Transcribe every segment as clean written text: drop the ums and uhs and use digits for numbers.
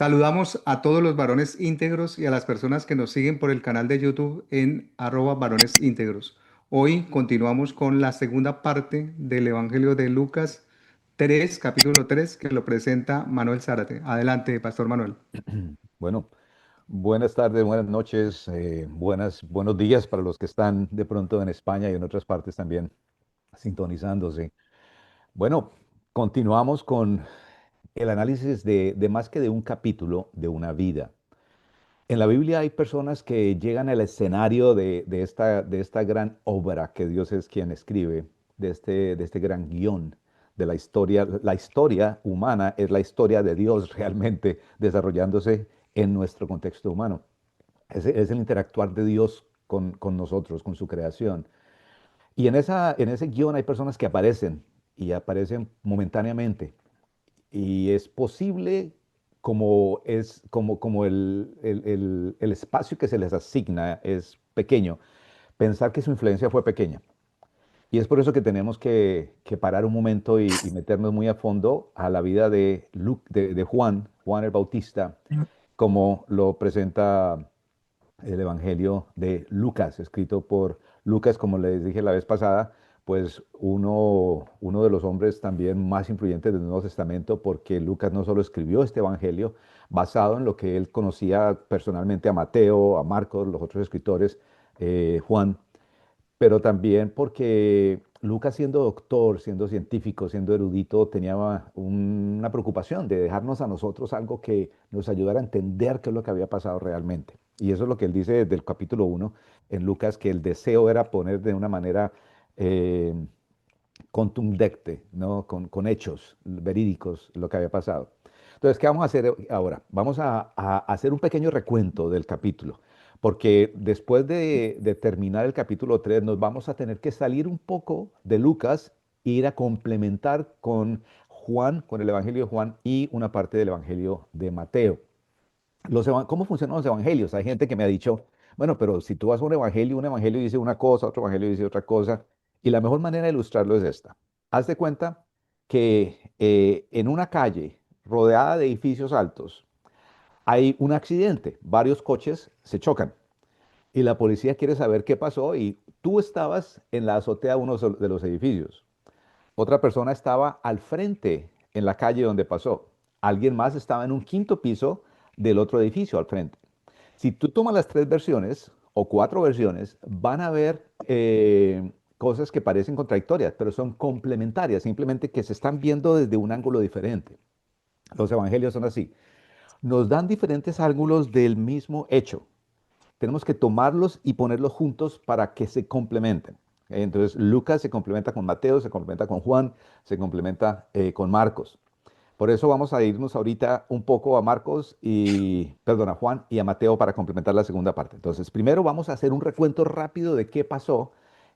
Saludamos a todos los varones íntegros y a las personas que nos siguen por el canal de YouTube en @varones íntegros. Hoy continuamos con la segunda parte del Evangelio de Lucas 3, capítulo 3, que lo presenta Manuel Zárate. Adelante, Pastor Manuel. Bueno, buenas tardes, buenas noches, buenos días para los que están de pronto en España y en otras partes también sintonizándose. Bueno, continuamos con el análisis de más que de un capítulo, de una vida. En la Biblia hay personas que llegan al escenario de esta gran obra que Dios es quien escribe, de este gran guión de la historia. La historia humana es la historia de Dios realmente desarrollándose en nuestro contexto humano. Es el interactuar de Dios con nosotros, con su creación. Y en ese guión hay personas que aparecen y aparecen momentáneamente. Y es posible, como el espacio que se les asigna es pequeño, pensar que su influencia fue pequeña. Y es por eso que tenemos que parar un momento y meternos muy a fondo a la vida de Juan el Bautista, como lo presenta el Evangelio de Lucas, escrito por Lucas, como les dije la vez pasada, pues uno de los hombres también más influyentes del Nuevo Testamento, porque Lucas no solo escribió este Evangelio basado en lo que él conocía personalmente a Mateo, a Marcos, los otros escritores, Juan, pero también porque Lucas, siendo doctor, siendo científico, siendo erudito, tenía una preocupación de dejarnos a nosotros algo que nos ayudara a entender qué es lo que había pasado realmente. Y eso es lo que él dice desde el capítulo 1 en Lucas, que el deseo era poner de una manera eh, contundente, ¿no? Con hechos verídicos lo que había pasado. Entonces, ¿qué vamos a hacer ahora? Vamos a hacer un pequeño recuento del capítulo, porque después de terminar el capítulo 3 nos vamos a tener que salir un poco de Lucas e ir a complementar con Juan, con el Evangelio de Juan y una parte del Evangelio de Mateo. ¿Cómo funcionan los evangelios? Hay gente que me ha dicho, bueno, pero si tú vas a un evangelio dice una cosa, otro evangelio dice otra cosa, y la mejor manera de ilustrarlo es esta. Haz de cuenta que en una calle rodeada de edificios altos hay un accidente, varios coches se chocan y la policía quiere saber qué pasó y tú estabas en la azotea de uno de los edificios. Otra persona estaba al frente en la calle donde pasó. Alguien más estaba en un quinto piso del otro edificio al frente. Si tú tomas las tres versiones o cuatro versiones, van a ver cosas que parecen contradictorias, pero son complementarias, simplemente que se están viendo desde un ángulo diferente. Los evangelios son así. Nos dan diferentes ángulos del mismo hecho. Tenemos que tomarlos y ponerlos juntos para que se complementen. Entonces, Lucas se complementa con Mateo, se complementa con Juan, se complementa con Marcos. Por eso vamos a irnos ahorita un poco a Marcos perdón, a Juan y a Mateo para complementar la segunda parte. Entonces, primero vamos a hacer un recuento rápido de qué pasó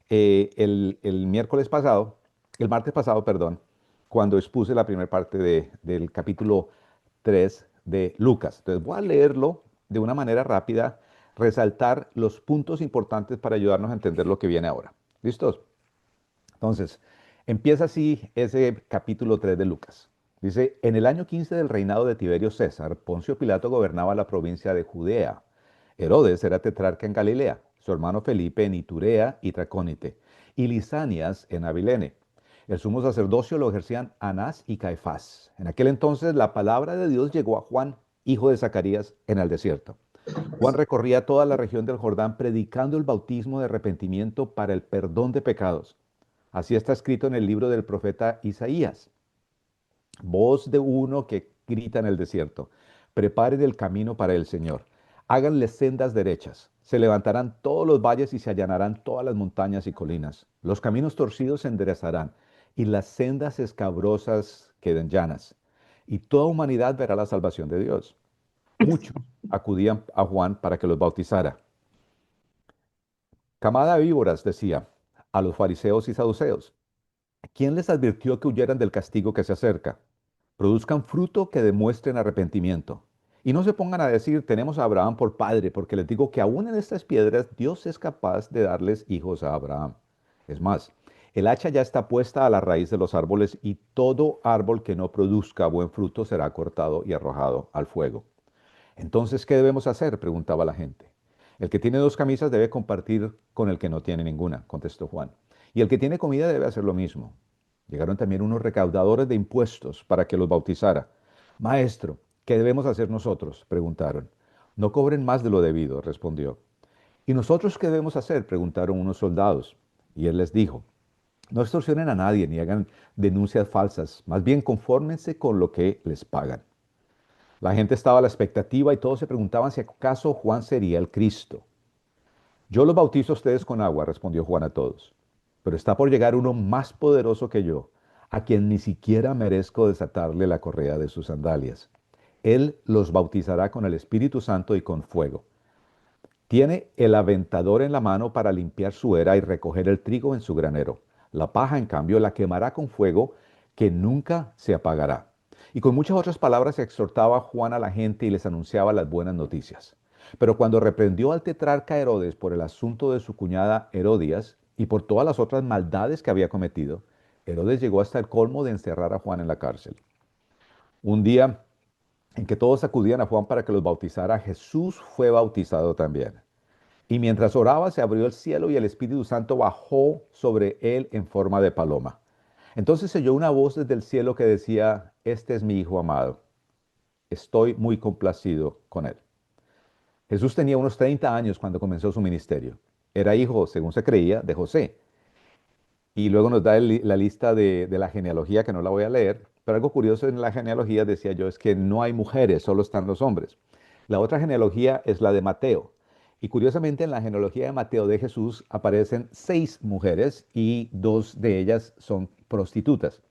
el miércoles pasado, el martes pasado, perdón, cuando expuse la primera parte del capítulo 3 de Lucas. Entonces, voy a leerlo de una manera rápida, resaltar los puntos importantes para ayudarnos a entender lo que viene ahora. ¿Listos? Entonces, empieza así ese capítulo 3 de Lucas. Dice, en el año 15 del reinado de Tiberio César, Poncio Pilato gobernaba la provincia de Judea. Herodes era tetrarca en Galilea, su hermano Felipe en Iturea y Tracónite, y Lisanias en Abilene. El sumo sacerdocio lo ejercían Anás y Caifás. En aquel entonces la palabra de Dios llegó a Juan, hijo de Zacarías, en el desierto. Juan recorría toda la región del Jordán predicando el bautismo de arrepentimiento para el perdón de pecados. Así está escrito en el libro del profeta Isaías. Voz de uno que grita en el desierto. Preparen el camino para el Señor. Háganle sendas derechas. Se levantarán todos los valles y se allanarán todas las montañas y colinas. Los caminos torcidos se enderezarán y las sendas escabrosas queden llanas. Y toda humanidad verá la salvación de Dios. Muchos acudían a Juan para que los bautizara. Camada de víboras, decía a los fariseos y saduceos. ¿Quién les advirtió que huyeran del castigo que se acerca? Produzcan fruto que demuestren arrepentimiento. Y no se pongan a decir, tenemos a Abraham por padre, porque les digo que aún en estas piedras Dios es capaz de darles hijos a Abraham. Es más, el hacha ya está puesta a la raíz de los árboles y todo árbol que no produzca buen fruto será cortado y arrojado al fuego. Entonces, ¿qué debemos hacer? Preguntaba la gente. El que tiene dos camisas debe compartir con el que no tiene ninguna, contestó Juan. Y el que tiene comida debe hacer lo mismo. Llegaron también unos recaudadores de impuestos para que los bautizara. Maestro, ¿qué debemos hacer nosotros? Preguntaron. No cobren más de lo debido, respondió. ¿Y nosotros qué debemos hacer? Preguntaron unos soldados. Y él les dijo, no extorsionen a nadie ni hagan denuncias falsas, más bien confórmense con lo que les pagan. La gente estaba a la expectativa y todos se preguntaban si acaso Juan sería el Cristo. Yo los bautizo a ustedes con agua, respondió Juan a todos, pero está por llegar uno más poderoso que yo, a quien ni siquiera merezco desatarle la correa de sus sandalias. Él los bautizará con el Espíritu Santo y con fuego. Tiene el aventador en la mano para limpiar su era y recoger el trigo en su granero. La paja, en cambio, la quemará con fuego que nunca se apagará. Y con muchas otras palabras exhortaba Juan a la gente y les anunciaba las buenas noticias. Pero cuando reprendió al tetrarca Herodes por el asunto de su cuñada Herodías y por todas las otras maldades que había cometido, Herodes llegó hasta el colmo de encerrar a Juan en la cárcel. Un día en que todos acudían a Juan para que los bautizara, Jesús fue bautizado también. Y mientras oraba, se abrió el cielo y el Espíritu Santo bajó sobre él en forma de paloma. Entonces se oyó una voz desde el cielo que decía, este es mi Hijo amado, estoy muy complacido con él. Jesús tenía unos 30 años cuando comenzó su ministerio. Era hijo, según se creía, de José. Y luego nos da la lista de la genealogía, que no la voy a leer, pero algo curioso en la genealogía, decía yo, es que no hay mujeres, solo están los hombres. La otra genealogía es la de Mateo. Y curiosamente en la genealogía de Mateo de Jesús aparecen 6 mujeres y 2 de ellas son prostitutas.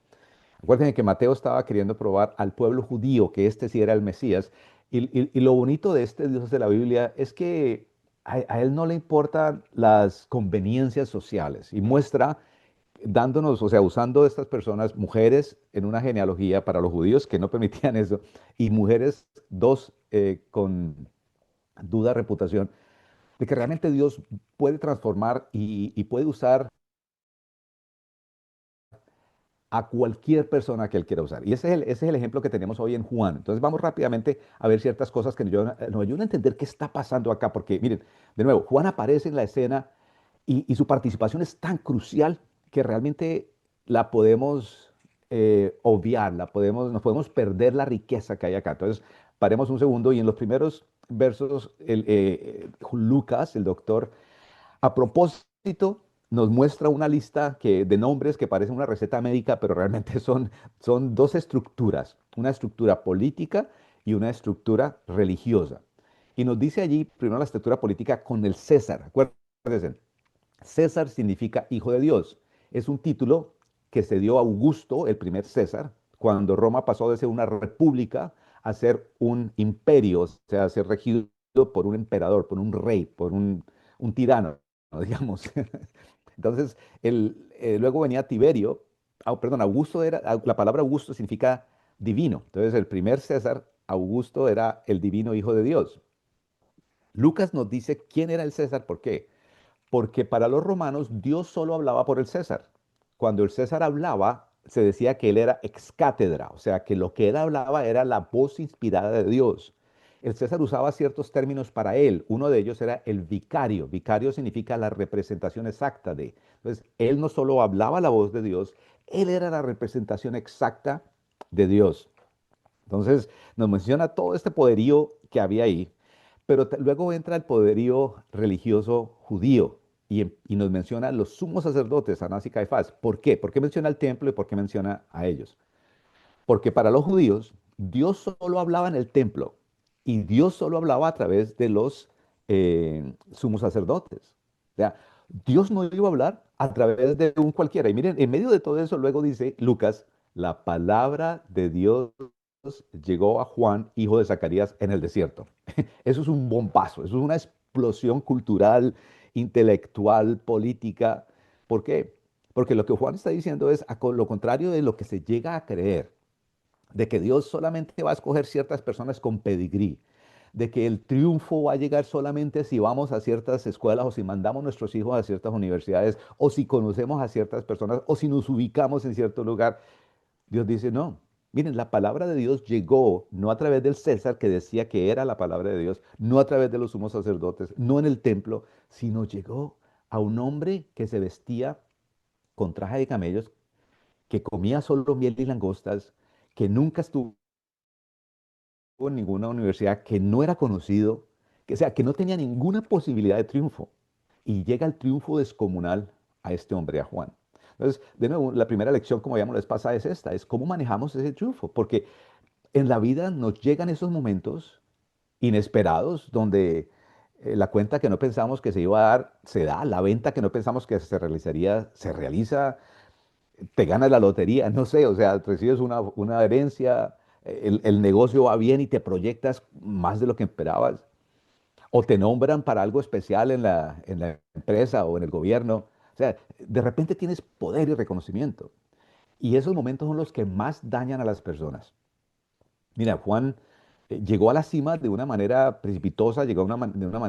Acuérdense que Mateo estaba queriendo probar al pueblo judío que este sí era el Mesías. Y lo bonito de este Dios de la Biblia es que a él no le importan las conveniencias sociales y muestra dándonos, o sea, usando estas personas, mujeres en una genealogía para los judíos que no permitían eso, y mujeres dos con duda reputación, de que realmente Dios puede transformar y puede usar a cualquier persona que Él quiera usar. Y ese es el ejemplo que tenemos hoy en Juan. Entonces vamos rápidamente a ver ciertas cosas que nos ayudan a entender qué está pasando acá, porque miren, de nuevo, Juan aparece en la escena y su participación es tan crucial que realmente la podemos obviar, nos podemos perder la riqueza que hay acá. Entonces, paremos un segundo y en los primeros versos, Lucas, el doctor, a propósito, nos muestra una lista de nombres que parecen una receta médica, pero realmente son dos estructuras, una estructura política y una estructura religiosa. Y nos dice allí, primero la estructura política con el César. Acuérdense, César significa hijo de Dios. Es un título que se dio a Augusto, el primer César, cuando Roma pasó de ser una república a ser un imperio, o sea, a ser regido por un emperador, por un rey, por un tirano, ¿no? Digamos. Entonces, luego venía Tiberio, perdón, Augusto la palabra Augusto significa divino. Entonces, el primer César, Augusto, era el divino hijo de Dios. Lucas nos dice quién era el César, ¿por qué? Porque para los romanos Dios solo hablaba por el César. Cuando el César hablaba, se decía que él era ex cátedra, o sea, que lo que él hablaba era la voz inspirada de Dios. El César usaba ciertos términos para él. Uno de ellos era el vicario. Vicario significa la representación exacta de. Entonces, él no solo hablaba la voz de Dios, él era la representación exacta de Dios. Entonces, nos menciona todo este poderío que había ahí, pero luego entra el poderío religioso judío y nos menciona los sumos sacerdotes, Anás y Caifás. ¿Por qué? ¿Por qué menciona el templo y por qué menciona a ellos? Porque para los judíos, Dios solo hablaba en el templo y Dios solo hablaba a través de los sumos sacerdotes. O sea, Dios no iba a hablar a través de un cualquiera. Y miren, en medio de todo eso, luego dice Lucas, la palabra de Dios llegó a Juan, hijo de Zacarías, en el desierto. Eso es un bombazo, eso es una explosión cultural, intelectual, política. ¿Por qué? Porque lo que Juan está diciendo es lo contrario de lo que se llega a creer, de que Dios solamente va a escoger ciertas personas con pedigrí, de que el triunfo va a llegar solamente si vamos a ciertas escuelas o si mandamos nuestros hijos a ciertas universidades o si conocemos a ciertas personas o si nos ubicamos en cierto lugar. Dios dice, no, Miren, la palabra de Dios llegó no a través del César que decía que era la palabra de Dios, no a través de los sumos sacerdotes, no en el templo, sino llegó a un hombre que se vestía con traje de camellos, que comía solo miel y langostas, que nunca estuvo en ninguna universidad, que no era conocido, que, o sea, que no tenía ninguna posibilidad de triunfo. Y llega el triunfo descomunal a este hombre, a Juan. Entonces, de nuevo, la primera lección, como veíamos la vez pasada, es esta, es cómo manejamos ese triunfo, porque en la vida nos llegan esos momentos inesperados donde la cuenta que no pensamos que se iba a dar, se da, la venta que no pensamos que se realizaría, se realiza, te ganas la lotería, no sé, o sea, recibes una herencia, el negocio va bien y te proyectas más de lo que esperabas, o te nombran para algo especial en la empresa o en el gobierno. O sea, de repente tienes poder y reconocimiento. Y esos momentos son los que más dañan a las personas. Mira, Juan llegó a la cima de una manera precipitosa, llegó de una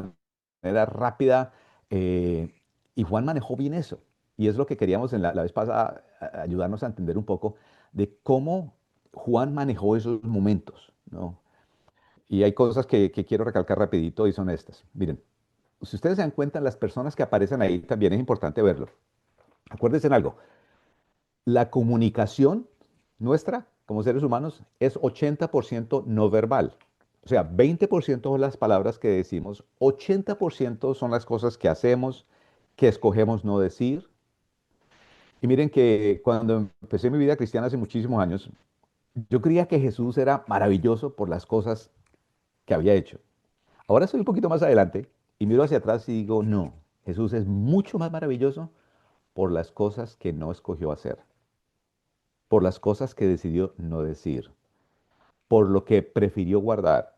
manera rápida, eh, y Juan manejó bien eso. Y es lo que queríamos en la vez pasada, ayudarnos a entender un poco de cómo Juan manejó esos momentos, ¿no? Y hay cosas que quiero recalcar rapidito y son estas. Miren, si ustedes se dan cuenta, las personas que aparecen ahí también es importante verlo. Acuérdense en algo, la comunicación nuestra como seres humanos es 80% no verbal. O sea, 20% son las palabras que decimos, 80% son las cosas que hacemos, que escogemos no decir. Y miren que cuando empecé mi vida cristiana hace muchísimos años, yo creía que Jesús era maravilloso por las cosas que había hecho. Ahora soy un poquito más adelante y miro hacia atrás y digo, no, Jesús es mucho más maravilloso por las cosas que no escogió hacer, por las cosas que decidió no decir, por lo que prefirió guardar.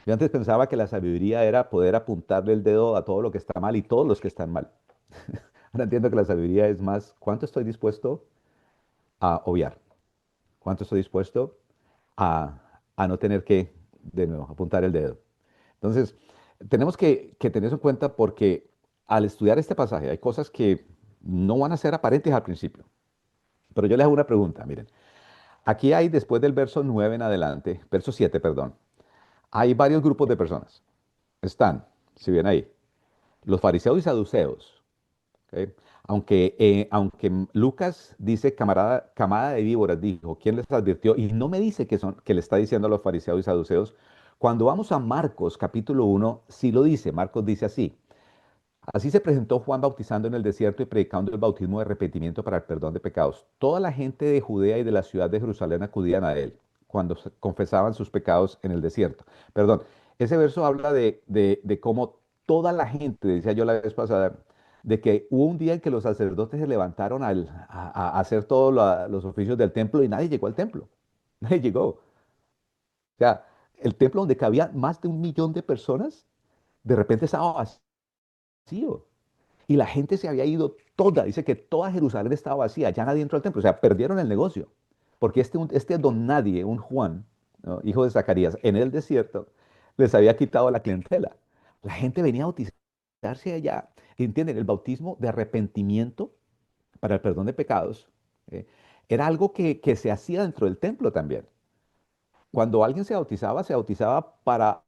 Yo antes pensaba que la sabiduría era poder apuntarle el dedo a todo lo que está mal y todos los que están mal. Ahora entiendo que la sabiduría es más cuánto estoy dispuesto a obviar, cuánto estoy dispuesto a no tener que, de nuevo, apuntar el dedo. Entonces, tenemos que tener eso en cuenta porque al estudiar este pasaje hay cosas que no van a ser aparentes al principio. Pero yo les hago una pregunta, miren. Aquí hay, después del verso 9 en adelante, verso 7, perdón, hay varios grupos de personas. Están, si bien ahí, los fariseos y saduceos. ¿Ok? Aunque Lucas dice camarada, camada de víboras, dijo, ¿quién les advirtió? Y no me dice que le está diciendo a los fariseos y saduceos. Cuando vamos a Marcos capítulo 1, sí lo dice. Marcos dice así. Así se presentó Juan bautizando en el desierto y predicando el bautismo de arrepentimiento para el perdón de pecados. Toda la gente de Judea y de la ciudad de Jerusalén acudían a él cuando confesaban sus pecados en el desierto. Perdón, ese verso habla de cómo toda la gente, decía yo la vez pasada, de que hubo un día en que los sacerdotes se levantaron a hacer todos los oficios del templo y nadie llegó al templo. Nadie llegó. O sea, el templo donde cabía más de 1 millón de personas, de repente estaba vacío. Y la gente se había ido toda, dice que toda Jerusalén estaba vacía, ya nadie entró al templo, o sea, perdieron el negocio. Porque este don nadie, un Juan, ¿no? Hijo de Zacarías, en el desierto, les había quitado la clientela. La gente venía a bautizarse allá. ¿Entienden? El bautismo de arrepentimiento para el perdón de pecados era algo que se hacía dentro del templo también. Cuando alguien se bautizaba para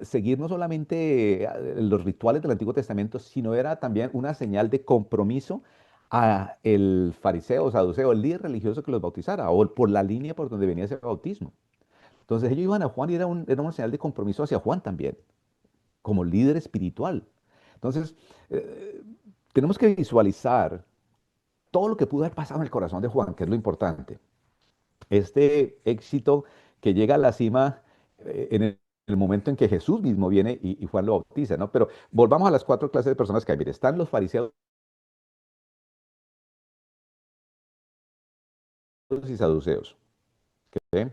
seguir no solamente los rituales del Antiguo Testamento, sino era también una señal de compromiso a el fariseo o saduceo, el líder religioso que los bautizara, o por la línea por donde venía ese bautismo. Entonces ellos iban a Juan y era una señal de compromiso hacia Juan también, como líder espiritual. Entonces, eh, tenemos que visualizar todo lo que pudo haber pasado en el corazón de Juan, que es lo importante. Este éxito que llega a la cima en el momento en que Jesús mismo viene y Juan lo bautiza, ¿no? Pero volvamos a las 4 clases de personas que hay. Mire, están los fariseos y saduceos. ¿Ok?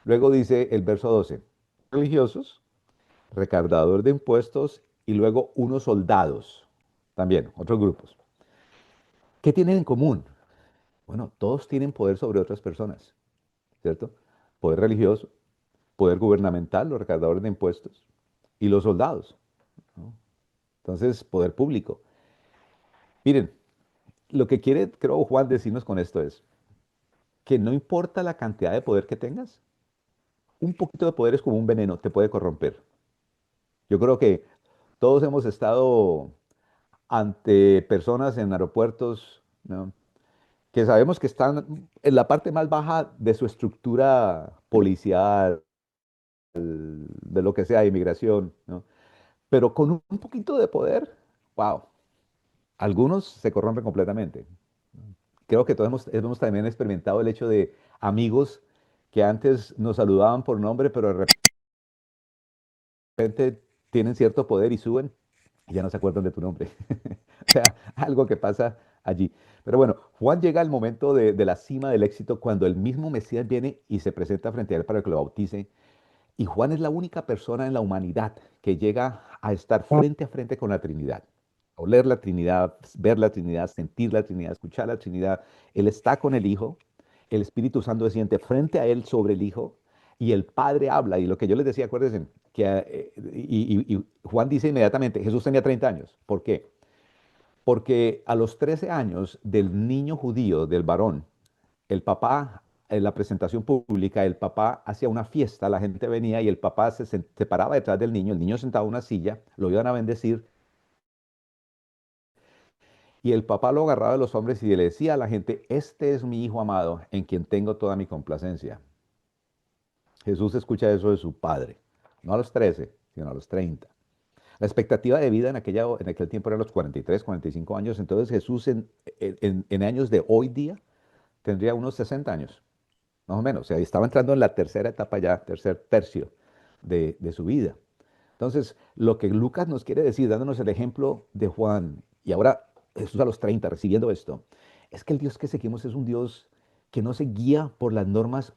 Luego dice el verso 12, religiosos, recaudador de impuestos y luego unos soldados, también, otros grupos. ¿Qué tienen en común? Bueno, todos tienen poder sobre otras personas, ¿cierto? Poder religioso, poder gubernamental, los recaudadores de impuestos y los soldados, ¿no? Entonces, poder público. Miren, lo que quiere, creo, Juan decirnos con esto es que no importa la cantidad de poder que tengas, un poquito de poder es como un veneno, te puede corromper. Yo creo que todos hemos estado ante personas en aeropuertos, ¿no? Que sabemos que están en la parte más baja de su estructura policial, de lo que sea, de inmigración, ¿no? Pero con un poquito de poder, wow, algunos se corrompen completamente. Creo que todos hemos también experimentado el hecho de amigos que antes nos saludaban por nombre, pero de repente tienen cierto poder y suben y ya no se acuerdan de tu nombre. O sea, algo que pasa allí. Pero bueno, Juan llega al momento de la cima del éxito cuando el mismo Mesías viene y se presenta frente a él para que lo bautice. Y Juan es la única persona en la humanidad que llega a estar frente a frente con la Trinidad. Oler la Trinidad, ver la Trinidad, sentir la Trinidad, escuchar la Trinidad. Él está con el Hijo, el Espíritu Santo se siente frente a él sobre el Hijo y el Padre habla. Y lo que yo les decía, acuérdense, que, y Juan dice inmediatamente, Jesús tenía 30 años. ¿Por qué? Porque a los 13 años del niño judío, del varón, el papá, en la presentación pública, el papá hacía una fiesta, la gente venía y el papá se paraba detrás del niño, el niño sentado en una silla, lo iban a bendecir y el papá lo agarraba de los hombres y le decía a la gente, este es mi hijo amado en quien tengo toda mi complacencia. Jesús escucha eso de su padre, no a los 13, sino a los 30. La expectativa de vida en aquel tiempo era los 43, 45 años, entonces Jesús en años de hoy día tendría unos 60 años. Más o menos. O sea, estaba entrando en la tercera etapa ya, tercer tercio de su vida. Entonces, lo que Lucas nos quiere decir, dándonos el ejemplo de Juan, y ahora Jesús a los 30 recibiendo esto, es que el Dios que seguimos es un Dios que no se guía por las normas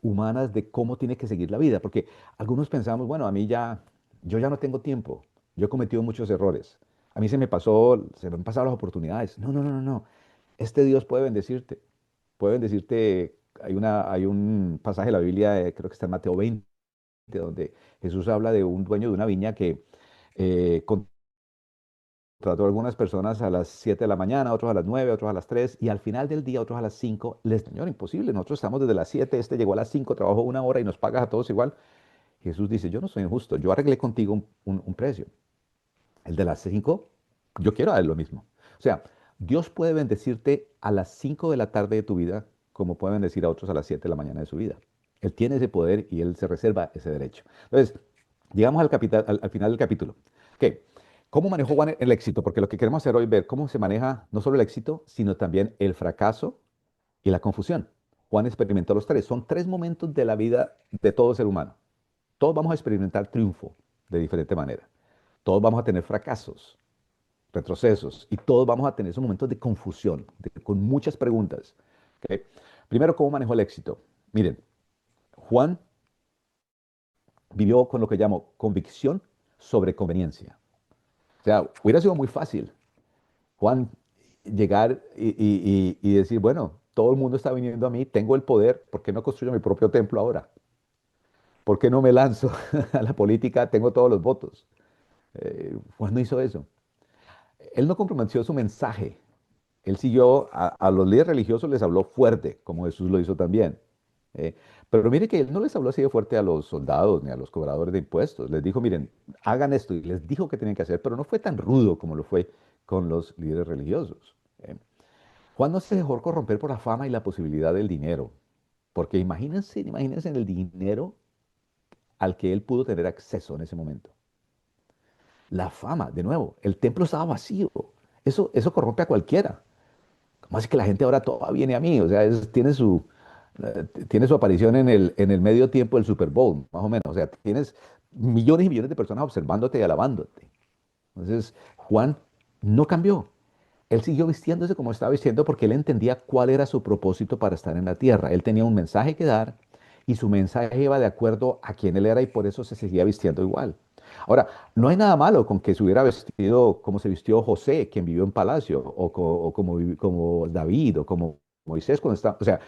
humanas de cómo tiene que seguir la vida, porque algunos pensamos, bueno, yo ya no tengo tiempo, yo he cometido muchos errores, a mí se me han pasado las oportunidades. No, no, no, no, no. Este Dios puede bendecirte. Hay un pasaje de la Biblia, creo que está en Mateo 20, donde Jesús habla de un dueño de una viña que contrató a algunas personas a las 7 de la mañana, otros a las 9, otros a las 3, y al final del día otros a las 5. Señor, imposible, nosotros estamos desde las 7, este llegó a las 5, trabajó una hora y nos pagas a todos igual. Jesús dice, yo no soy injusto, yo arreglé contigo un precio. El de las 5, yo quiero dar lo mismo. O sea, Dios puede bendecirte a las 5 de la tarde de tu vida, como puede bendecir a otros a las 7 de la mañana de su vida. Él tiene ese poder y él se reserva ese derecho. Entonces, llegamos al final del capítulo. ¿Qué? ¿Cómo manejó Juan el éxito? Porque lo que queremos hacer hoy es ver cómo se maneja no solo el éxito, sino también el fracaso y la confusión. Juan experimentó los tres. Son tres momentos de la vida de todo ser humano. Todos vamos a experimentar triunfo de diferente manera. Todos vamos a tener fracasos, retrocesos, y todos vamos a tener esos momentos de confusión, con muchas preguntas. ¿Ok? Primero, ¿cómo manejó el éxito? Miren, Juan vivió con lo que llamo convicción sobre conveniencia. O sea, hubiera sido muy fácil, Juan, llegar y decir, bueno, todo el mundo está viniendo a mí, tengo el poder, ¿por qué no construyo mi propio templo ahora? ¿Por qué no me lanzo a la política? Tengo todos los votos. Juan no hizo eso. Él no comprometió su mensaje. Él siguió a los líderes religiosos, les habló fuerte, como Jesús lo hizo también. Eh, pero mire que él no les habló así de fuerte a los soldados ni a los cobradores de impuestos. Les dijo, miren, hagan esto. Y les dijo que tenían que hacer, pero no fue tan rudo como lo fue con los líderes religiosos. Juan no se dejó corromper por la fama y la posibilidad del dinero. Porque imagínense en el dinero al que él pudo tener acceso en ese momento. La fama, de nuevo, el templo estaba vacío. Eso corrompe a cualquiera. ¿Cómo es que la gente ahora toda viene a mí? O sea, tiene su aparición en el medio tiempo del Super Bowl, más o menos. O sea, tienes millones y millones de personas observándote y alabándote. Entonces, Juan no cambió. Él siguió vistiéndose como estaba vistiendo porque él entendía cuál era su propósito para estar en la tierra. Él tenía un mensaje que dar y su mensaje iba de acuerdo a quién él era y por eso se seguía vistiendo igual. Ahora, no hay nada malo con que se hubiera vestido como se vistió José, quien vivió en palacio, o como David, o como Moisés cuando está. O sea,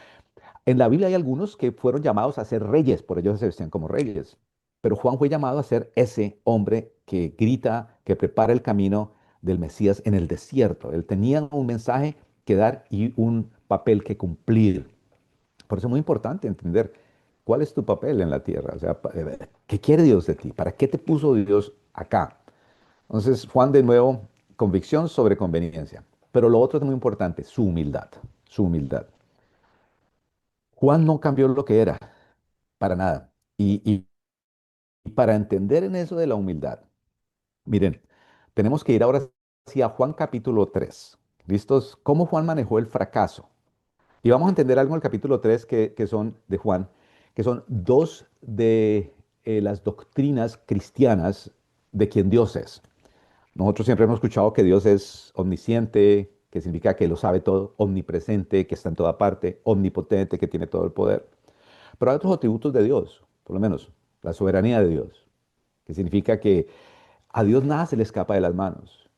en la Biblia hay algunos que fueron llamados a ser reyes, por ello se vestían como reyes. Pero Juan fue llamado a ser ese hombre que grita, que prepara el camino del Mesías en el desierto. Él tenía un mensaje que dar y un papel que cumplir. Por eso es muy importante entender cuál es tu papel en la tierra. O sea, ¿qué quiere Dios de ti? ¿Para qué te puso Dios acá? Entonces, Juan de nuevo, convicción sobre conveniencia. Pero lo otro es muy importante, su humildad. Su humildad. Juan no cambió lo que era, para nada. Y para entender en eso de la humildad, miren, tenemos que ir ahora hacia Juan capítulo 3. ¿Listos? ¿Cómo Juan manejó el fracaso? Y vamos a entender algo en el capítulo 3 que son de Juan, que son dos de las doctrinas cristianas de quien Dios es. Nosotros siempre hemos escuchado que Dios es omnisciente, que significa que lo sabe todo, omnipresente, que está en toda parte, omnipotente, que tiene todo el poder. Pero hay otros atributos de Dios, por lo menos la soberanía de Dios, que significa que a Dios nada se le escapa de las manos.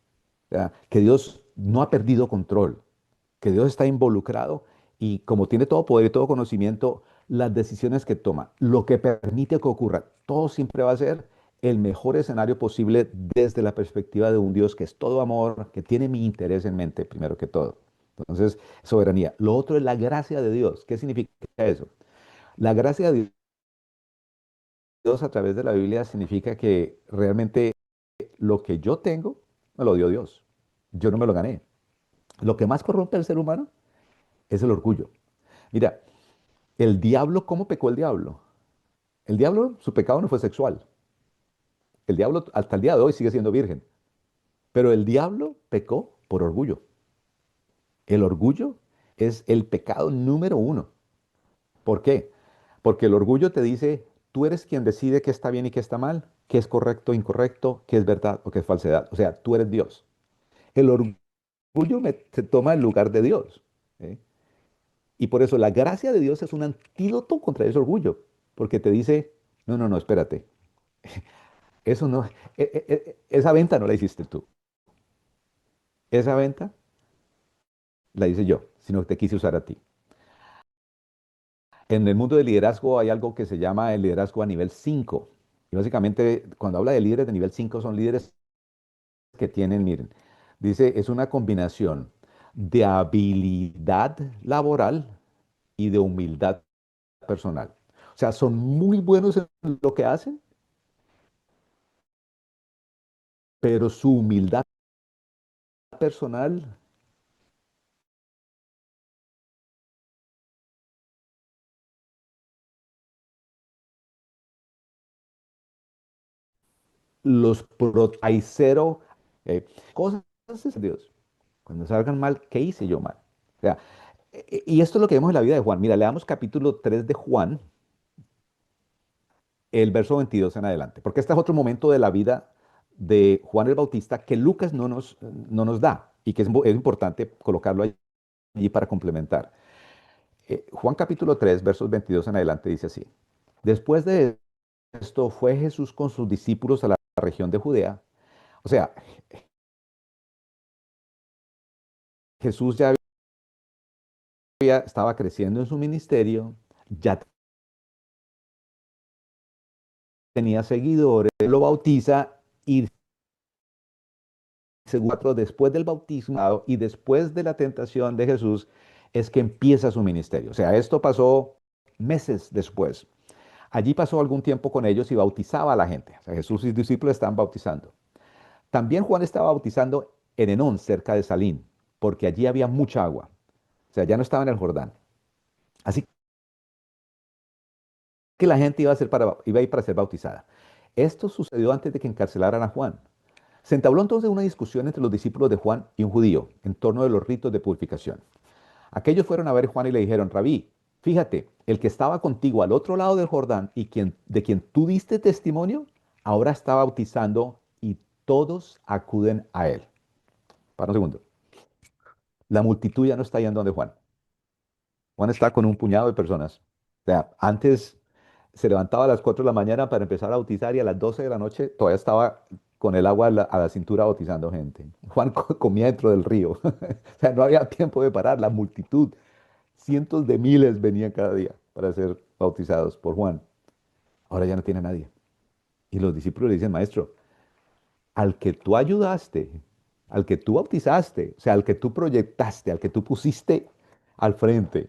O sea, que Dios no ha perdido control, que Dios está involucrado y como tiene todo poder y todo conocimiento, las decisiones que toma, lo que permite que ocurra, todo siempre va a ser el mejor escenario posible desde la perspectiva de un Dios que es todo amor, que tiene mi interés en mente primero que todo. Entonces, soberanía. Lo otro es la gracia de Dios. ¿Qué significa eso? La gracia de Dios a través de la Biblia significa que realmente lo que yo tengo me lo dio Dios. Yo no me lo gané. Lo que más corrompe al ser humano es el orgullo. Mira, el diablo, ¿cómo pecó el diablo? El diablo, su pecado no fue sexual. El diablo hasta el día de hoy sigue siendo virgen. Pero el diablo pecó por orgullo. El orgullo es el pecado número uno. ¿Por qué? Porque el orgullo te dice, tú eres quien decide qué está bien y qué está mal, qué es correcto o incorrecto, qué es verdad o qué es falsedad. O sea, tú eres Dios. El orgullo se toma el lugar de Dios. ¿Sí? Y por eso la gracia de Dios es un antídoto contra ese orgullo, porque te dice, no, no, no, espérate, eso no, esa venta no la hiciste tú, esa venta la hice yo, sino que te quise usar a ti. En el mundo del liderazgo hay algo que se llama el liderazgo a nivel 5. Y básicamente, cuando habla de líderes de nivel 5 son líderes que tienen, miren, dice, es una combinación de habilidad laboral y de humildad personal. O sea, son muy buenos en lo que hacen, pero su humildad personal hay cero cosas de Dios. Cuando salgan mal, ¿qué hice yo mal? O sea, y esto es lo que vemos en la vida de Juan. Mira, leamos capítulo 3 de Juan, el verso 22 en adelante, porque este es otro momento de la vida de Juan el Bautista que Lucas no nos da y que es importante colocarlo allí para complementar. Juan capítulo 3, versos 22 en adelante dice así. Después de esto fue Jesús con sus discípulos a la región de Judea. O sea, Jesús ya estaba creciendo en su ministerio, ya tenía seguidores, lo bautiza y después del bautismo y después de la tentación de Jesús es que empieza su ministerio. O sea, esto pasó meses después. Allí pasó algún tiempo con ellos y bautizaba a la gente. O sea, Jesús y sus discípulos estaban bautizando. También Juan estaba bautizando en Enón, cerca de Salín, porque allí había mucha agua. O sea, ya no estaba en el Jordán. Así que la gente iba a ir para ser bautizada. Esto sucedió antes de que encarcelaran a Juan. Se entabló entonces una discusión entre los discípulos de Juan y un judío en torno de los ritos de purificación. Aquellos fueron a ver a Juan y le dijeron, Rabí, fíjate, el que estaba contigo al otro lado del Jordán y de quien tú diste testimonio, ahora está bautizando y todos acuden a él. Para un segundo. La multitud ya no está yendo donde Juan. Juan está con un puñado de personas. O sea, antes se levantaba a las 4 de la mañana para empezar a bautizar y a las 12 de la noche todavía estaba con el agua a la cintura bautizando gente. Juan comía dentro del río. O sea, no había tiempo de parar. La multitud, cientos de miles venían cada día para ser bautizados por Juan. Ahora ya no tiene nadie. Y los discípulos le dicen, maestro, al que tú ayudaste, al que tú bautizaste, o sea, al que tú proyectaste, al que tú pusiste al frente,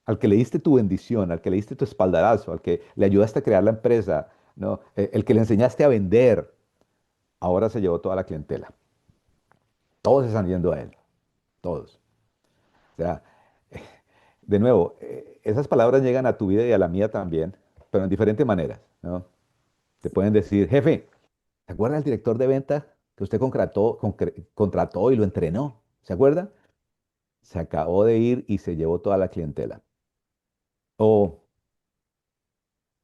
al que le diste tu bendición, al que le diste tu espaldarazo, al que le ayudaste a crear la empresa, ¿no? El que le enseñaste a vender, ahora se llevó toda la clientela. Todos están yendo a él, todos. O sea, de nuevo, esas palabras llegan a tu vida y a la mía también, pero en diferentes maneras, ¿no? Te pueden decir, jefe, ¿se acuerda del director de ventas que usted contrató y lo entrenó? ¿Se acuerda? Se acabó de ir y se llevó toda la clientela. O,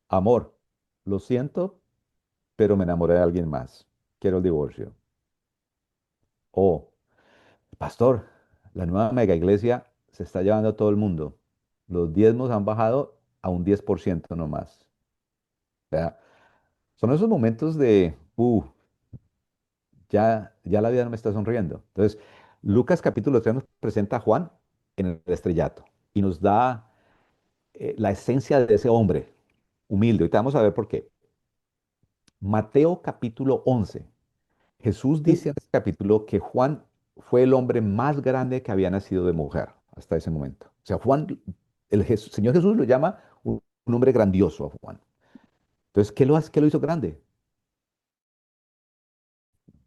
amor, lo siento, pero me enamoré de alguien más. Quiero el divorcio. O, pastor, la nueva mega iglesia se está llevando a todo el mundo. Los diezmos han bajado a un 10% nomás. O sea, son esos momentos de, ya la vida no me está sonriendo. Entonces, Lucas capítulo 3 nos presenta a Juan en el estrellato y nos da la esencia de ese hombre humilde. Ahorita vamos a ver por qué. Mateo capítulo 11. Jesús dice en este capítulo que Juan fue el hombre más grande que había nacido de mujer hasta ese momento. O sea, Juan, Señor Jesús lo llama un hombre grandioso a Juan. Entonces, ¿qué lo hizo grande?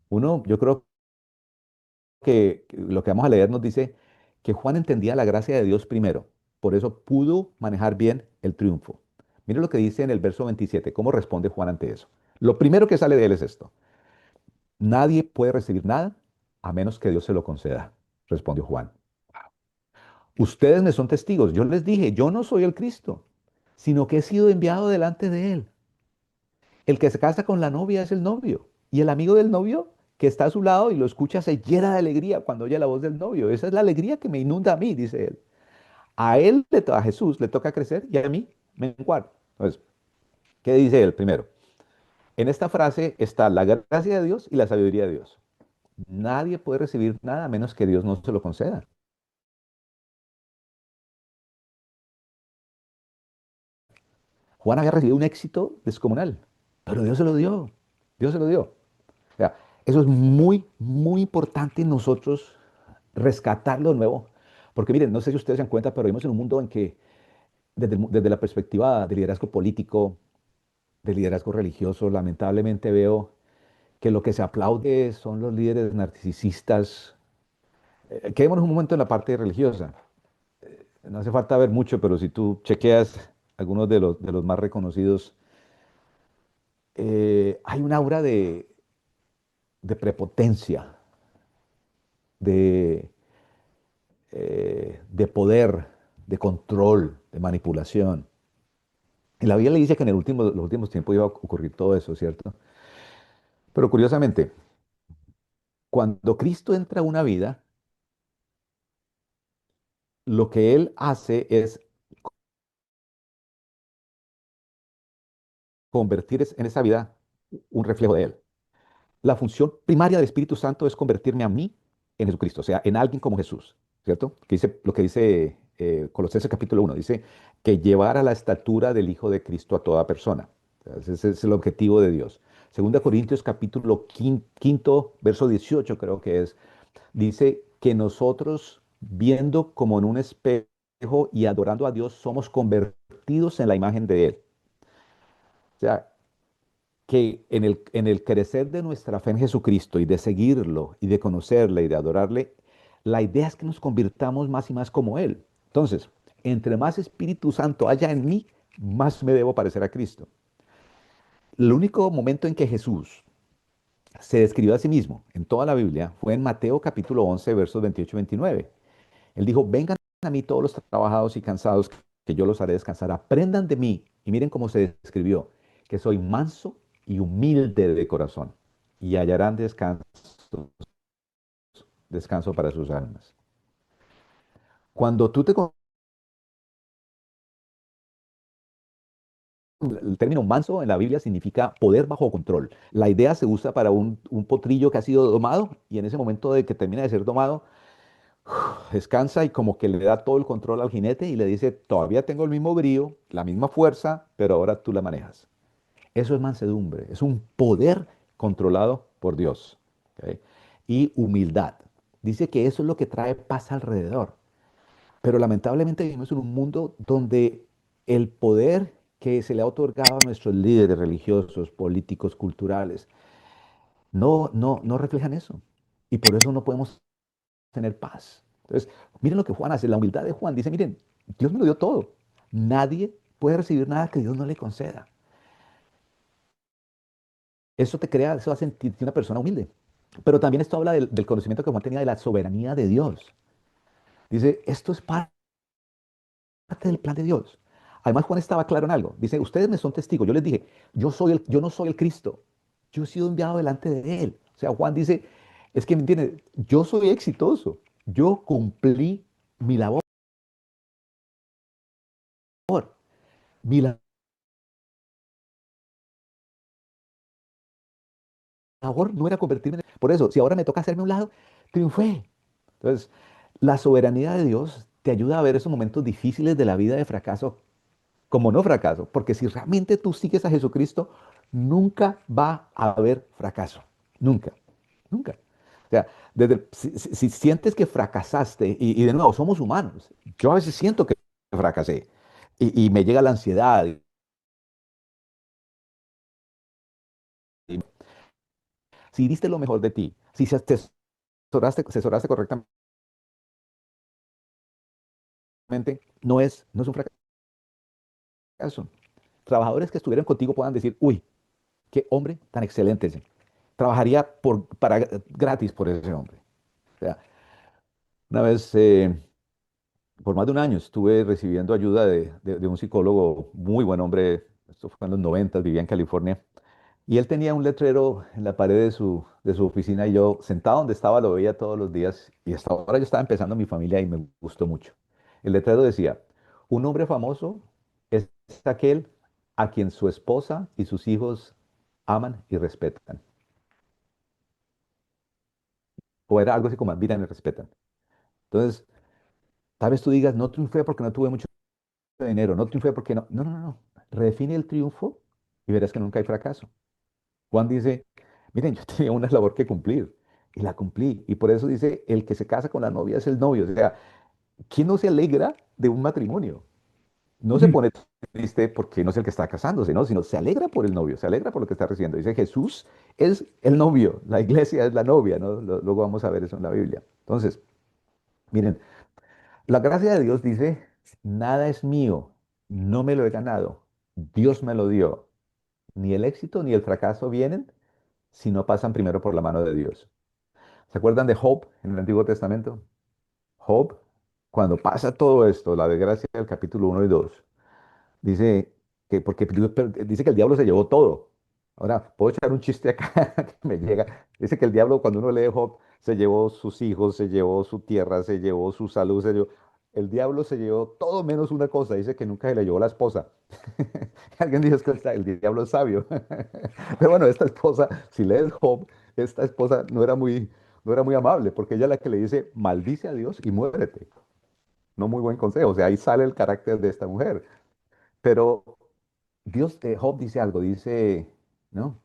Uno, yo creo que lo que vamos a leer nos dice que Juan entendía la gracia de Dios primero, por eso pudo manejar bien el triunfo. Mire lo que dice en el verso 27, cómo responde Juan ante eso. Lo primero que sale de él es esto: nadie puede recibir nada a menos que Dios se lo conceda, respondió Juan. Ustedes me son testigos, yo les dije, yo no soy el Cristo, sino que he sido enviado delante de él. El que se casa con la novia es el novio, y el amigo del novio que está a su lado y lo escucha se llena de alegría cuando oye la voz del novio. Esa es la alegría que me inunda a mí, dice él. A Jesús le toca crecer y a mí menguar. Entonces, ¿qué dice él primero? En esta frase está la gracia de Dios y la sabiduría de Dios. Nadie puede recibir nada a menos que Dios no se lo conceda. Juan había recibido un éxito descomunal, pero Dios se lo dio. Dios se lo dio. O sea, eso es muy, muy importante en nosotros rescatarlo de nuevo. Porque miren, no sé si ustedes se dan cuenta, pero vivimos en un mundo en que desde la perspectiva de liderazgo político, de liderazgo religioso, lamentablemente veo que lo que se aplaude son los líderes narcisistas. Quedémonos un momento en la parte religiosa. No hace falta ver mucho, pero si tú chequeas algunos de los más reconocidos, hay un aura de prepotencia, de, de poder, de control, de manipulación. Y la Biblia le dice que en los últimos tiempos iba a ocurrir todo eso, ¿cierto? Pero curiosamente, cuando Cristo entra a una vida, lo que Él hace es convertir en esa vida un reflejo de Él. La función primaria del Espíritu Santo es convertirme a mí en Jesucristo, o sea, en alguien como Jesús, ¿cierto? Lo que dice Colosenses capítulo 1, dice que llevar a la estatura del Hijo de Cristo a toda persona. O sea, ese es el objetivo de Dios. Segunda Corintios capítulo quinto, verso 18 creo que es, dice que nosotros, viendo como en un espejo y adorando a Dios, somos convertidos en la imagen de Él. O sea, que en el crecer de nuestra fe en Jesucristo y de seguirlo y de conocerle y de adorarle, la idea es que nos convirtamos más y más como Él. Entonces, entre más Espíritu Santo haya en mí, más me debo parecer a Cristo. El único momento en que Jesús se describió a sí mismo en toda la Biblia fue en Mateo capítulo 11, versos 28 y 29. Él dijo, vengan a mí todos los trabajados y cansados, que yo los haré descansar. Aprendan de mí. Y miren cómo se describió, que soy manso y humilde de corazón. Y hallarán descanso para sus almas. Cuando tú el término manso en la Biblia significa poder bajo control. La idea se usa para un potrillo que ha sido domado y en ese momento de que termina de ser domado, descansa y como que le da todo el control al jinete y le dice, todavía tengo el mismo brío, la misma fuerza, pero ahora tú la manejas. Eso es mansedumbre, es un poder controlado por Dios. ¿Ok? Y humildad. Dice que eso es lo que trae paz alrededor. Pero lamentablemente vivimos en un mundo donde el poder que se le ha otorgado a nuestros líderes religiosos, políticos, culturales, no reflejan eso. Y por eso no podemos tener paz. Entonces, miren lo que Juan hace, la humildad de Juan. Dice, miren, Dios me lo dio todo. Nadie puede recibir nada que Dios no le conceda. Eso te crea, eso hace sentirte una persona humilde. Pero también esto habla del conocimiento que Juan tenía de la soberanía de Dios. Dice, esto es parte del plan de Dios. Además, Juan estaba claro en algo. Dice, ustedes me son testigos. Yo les dije, yo no soy el Cristo. Yo he sido enviado delante de él. O sea, Juan dice, es que, ¿me entiendes? Yo soy exitoso. Yo cumplí mi labor. Mi labor no era convertirme en... Por eso, si ahora me toca hacerme a un lado, triunfé. Entonces, la soberanía de Dios te ayuda a ver esos momentos difíciles de la vida de fracaso como no fracaso, porque si realmente tú sigues a Jesucristo, nunca va a haber fracaso. Nunca, nunca. O sea, si sientes que fracasaste, y de nuevo, somos humanos. Yo a veces siento que fracasé y me llega la ansiedad. Si diste lo mejor de ti, si asesoraste correctamente, no es un fracaso. Trabajadores que estuvieran contigo puedan decir, uy, qué hombre tan excelente ese. Trabajaría gratis por ese hombre. O sea, una vez, por más de un año, estuve recibiendo ayuda de un psicólogo, muy buen hombre, esto fue en los 90, vivía en California, y él tenía un letrero en la pared de su oficina y yo, sentado donde estaba, lo veía todos los días y hasta ahora yo estaba empezando mi familia y me gustó mucho. El letrero decía, un hombre famoso es aquel a quien su esposa y sus hijos aman y respetan. O era algo así como admiran y respetan. Entonces, tal vez tú digas, no triunfé porque no tuve mucho dinero, no triunfé porque no. No, no, no, no. Redefine el triunfo y verás que nunca hay fracaso. Juan dice, miren, yo tenía una labor que cumplir y la cumplí. Y por eso dice, el que se casa con la novia es el novio. O sea, ¿quién no se alegra de un matrimonio? No se pone triste porque no es el que está casándose, ¿no? Sino se alegra por el novio, se alegra por lo que está recibiendo. Dice, Jesús es el novio, la iglesia es la novia, ¿no? Luego vamos a ver eso en la Biblia. Entonces, miren, la gracia de Dios dice, nada es mío, no me lo he ganado, Dios me lo dio. Ni el éxito ni el fracaso vienen si no pasan primero por la mano de Dios. ¿Se acuerdan de Job en el Antiguo Testamento? Job, cuando pasa todo esto, la desgracia del capítulo 1 y 2, dice porque dice que el diablo se llevó todo. Ahora, puedo echar un chiste acá que me llega. Dice que el diablo, cuando uno lee Job, se llevó sus hijos, se llevó su tierra, se llevó su salud, se llevó... El diablo se llevó todo menos una cosa. Dice que nunca se le llevó la esposa. Alguien dijo es que el diablo es sabio. Pero bueno, esta esposa, si lees Job, esta esposa no era muy amable, porque ella es la que le dice, maldice a Dios y muérete. No muy buen consejo. O sea, ahí sale el carácter de esta mujer. Pero Job dice algo, dice, no,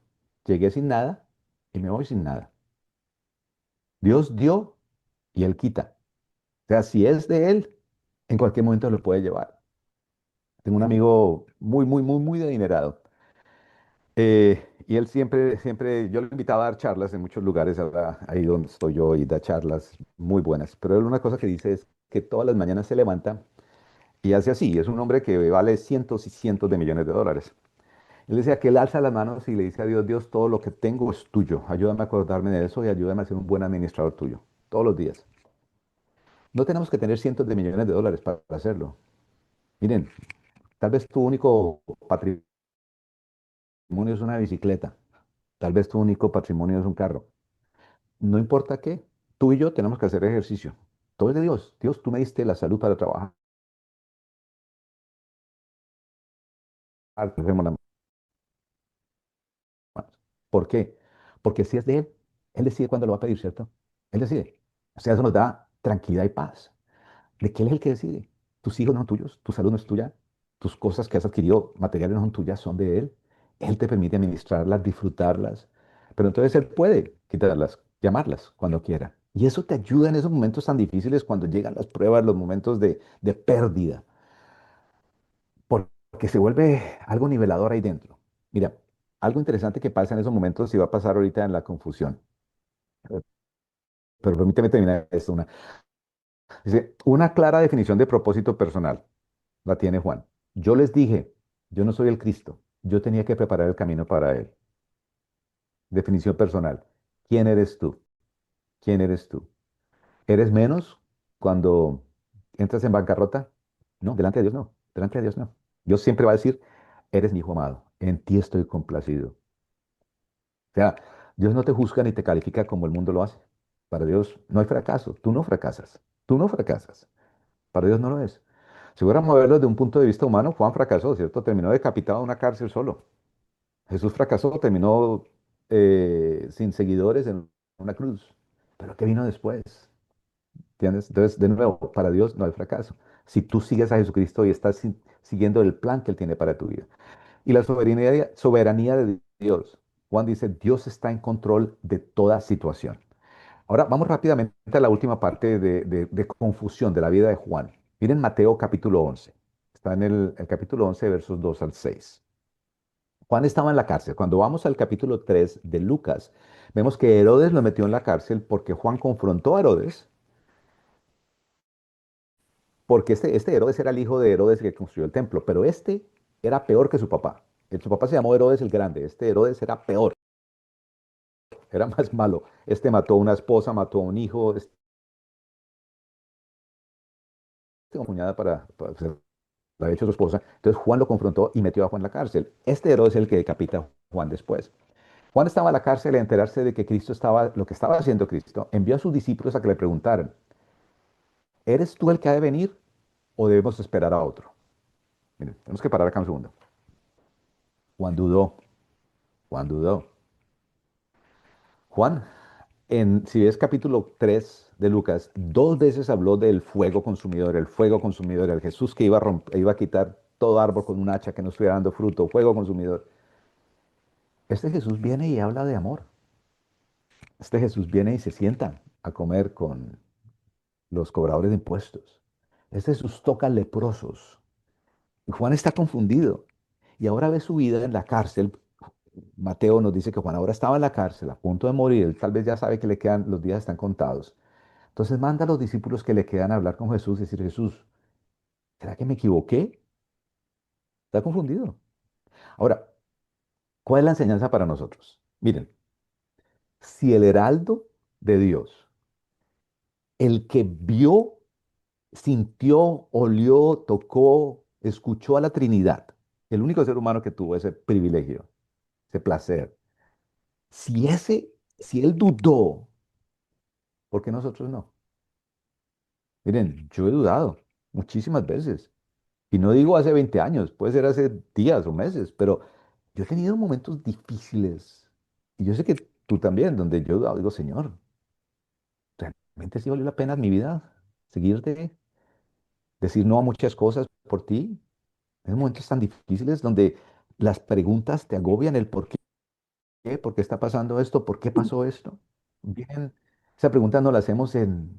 llegué sin nada y me voy sin nada. Dios dio y Él quita. O sea, si es de Él, en cualquier momento lo puede llevar. Tengo un amigo muy, muy, muy, muy adinerado. Y él siempre, siempre, yo lo invitaba a dar charlas en muchos lugares, ahora ahí donde estoy yo, y da charlas muy buenas. Pero él una cosa que dice es que todas las mañanas se levanta y hace así. Es un hombre que vale cientos y cientos de millones de dólares. Él decía que él alza las manos y le dice a Dios, Dios, todo lo que tengo es tuyo. Ayúdame a acordarme de eso y ayúdame a ser un buen administrador tuyo. Todos los días. No tenemos que tener cientos de millones de dólares para hacerlo. Miren, tal vez tu único patrimonio es una bicicleta. Tal vez tu único patrimonio es un carro. No importa qué, tú y yo tenemos que hacer ejercicio. Todo es de Dios. Dios, tú me diste la salud para trabajar. Hacemos las manos. ¿Por qué? Porque si es de Él decide cuándo lo va a pedir, ¿cierto? Él decide. O sea, eso nos da tranquilidad y paz. De que Él es el que decide. Tus hijos no son tuyos, tu salud no es tuya, tus cosas que has adquirido, materiales no son tuyas, son de Él. Él te permite administrarlas, disfrutarlas. Pero entonces Él puede quitarlas, llamarlas cuando quiera. Y eso te ayuda en esos momentos tan difíciles cuando llegan las pruebas, los momentos de pérdida, porque se vuelve algo nivelador ahí dentro. Mira, algo interesante que pasa en esos momentos y va a pasar ahorita en la confusión. Eh, Pero permíteme terminar esto. Dice, una clara definición de propósito personal la tiene Juan. Yo les dije, yo no soy el Cristo, yo tenía que preparar el camino para él. Definición personal. ¿Quién eres tú? ¿Quién eres tú? ¿Eres menos cuando entras en bancarrota? No, delante de Dios no. Delante de Dios no. Dios siempre va a decir, eres mi hijo amado, en ti estoy complacido. O sea, Dios no te juzga ni te califica como el mundo lo hace. Para Dios no hay fracaso, tú no fracasas, tú no fracasas. Para Dios no lo es. Si fuéramos a verlo desde un punto de vista humano, Juan fracasó, ¿cierto? Terminó decapitado en una cárcel solo. Jesús fracasó, terminó sin seguidores en una cruz. Pero ¿qué vino después? ¿Entiendes? Entonces, de nuevo, para Dios no hay fracaso. Si tú sigues a Jesucristo y estás siguiendo el plan que Él tiene para tu vida. Y la soberanía de Dios. Juan dice, Dios está en control de toda situación. Ahora vamos rápidamente a la última parte de confusión de la vida de Juan. Miren Mateo capítulo 11. Está en el capítulo 11, versos 2 al 6. Juan estaba en la cárcel. Cuando vamos al capítulo 3 de Lucas, vemos que Herodes lo metió en la cárcel porque Juan confrontó a Herodes, porque este Herodes era el hijo de Herodes que construyó el templo, pero este era peor que su papá. Su papá se llamó Herodes el Grande, este Herodes era peor, era más malo. Este mató a una esposa, mató a un hijo, una cuñada para ser la había hecho su esposa. Entonces Juan lo confrontó y metió a Juan en la cárcel. Este Herodes es el que decapita a Juan después. Juan estaba en la cárcel y al enterarse de que Cristo estaba, lo que estaba haciendo Cristo, envió a sus discípulos a que le preguntaran, ¿eres tú el que ha de venir o debemos esperar a otro? Miren, tenemos que parar acá un segundo. Juan dudó, Juan dudó. Juan, si ves capítulo 3 de Lucas, dos veces habló del fuego consumidor, el fuego consumidor, el Jesús que iba a quitar todo árbol con un hacha que no estuviera dando fruto, fuego consumidor. Este Jesús viene y habla de amor. Este Jesús viene y se sienta a comer con los cobradores de impuestos. Este Jesús toca leprosos. Y Juan está confundido. Y ahora ve su vida en la cárcel. Mateo nos dice que Juan ahora estaba en la cárcel, a punto de morir. Él tal vez ya sabe que le quedan, los días están contados. Entonces manda a los discípulos que le quedan a hablar con Jesús y decir, Jesús, ¿será que me equivoqué? Está confundido. Ahora, ¿cuál es la enseñanza para nosotros? Miren, si el heraldo de Dios, el que vio, sintió, olió, tocó, escuchó a la Trinidad, el único ser humano que tuvo ese privilegio, ese placer, si él dudó, ¿por qué nosotros no? Miren, yo he dudado muchísimas veces. Y no digo hace 20 años, puede ser hace días o meses, pero yo he tenido momentos difíciles. Y yo sé que tú también, donde yo digo, Señor, ¿realmente sí valió la pena mi vida seguirte, decir no a muchas cosas por ti? En momentos tan difíciles donde las preguntas te agobian el por qué está pasando esto, por qué pasó esto. Bien, esa pregunta no la hacemos en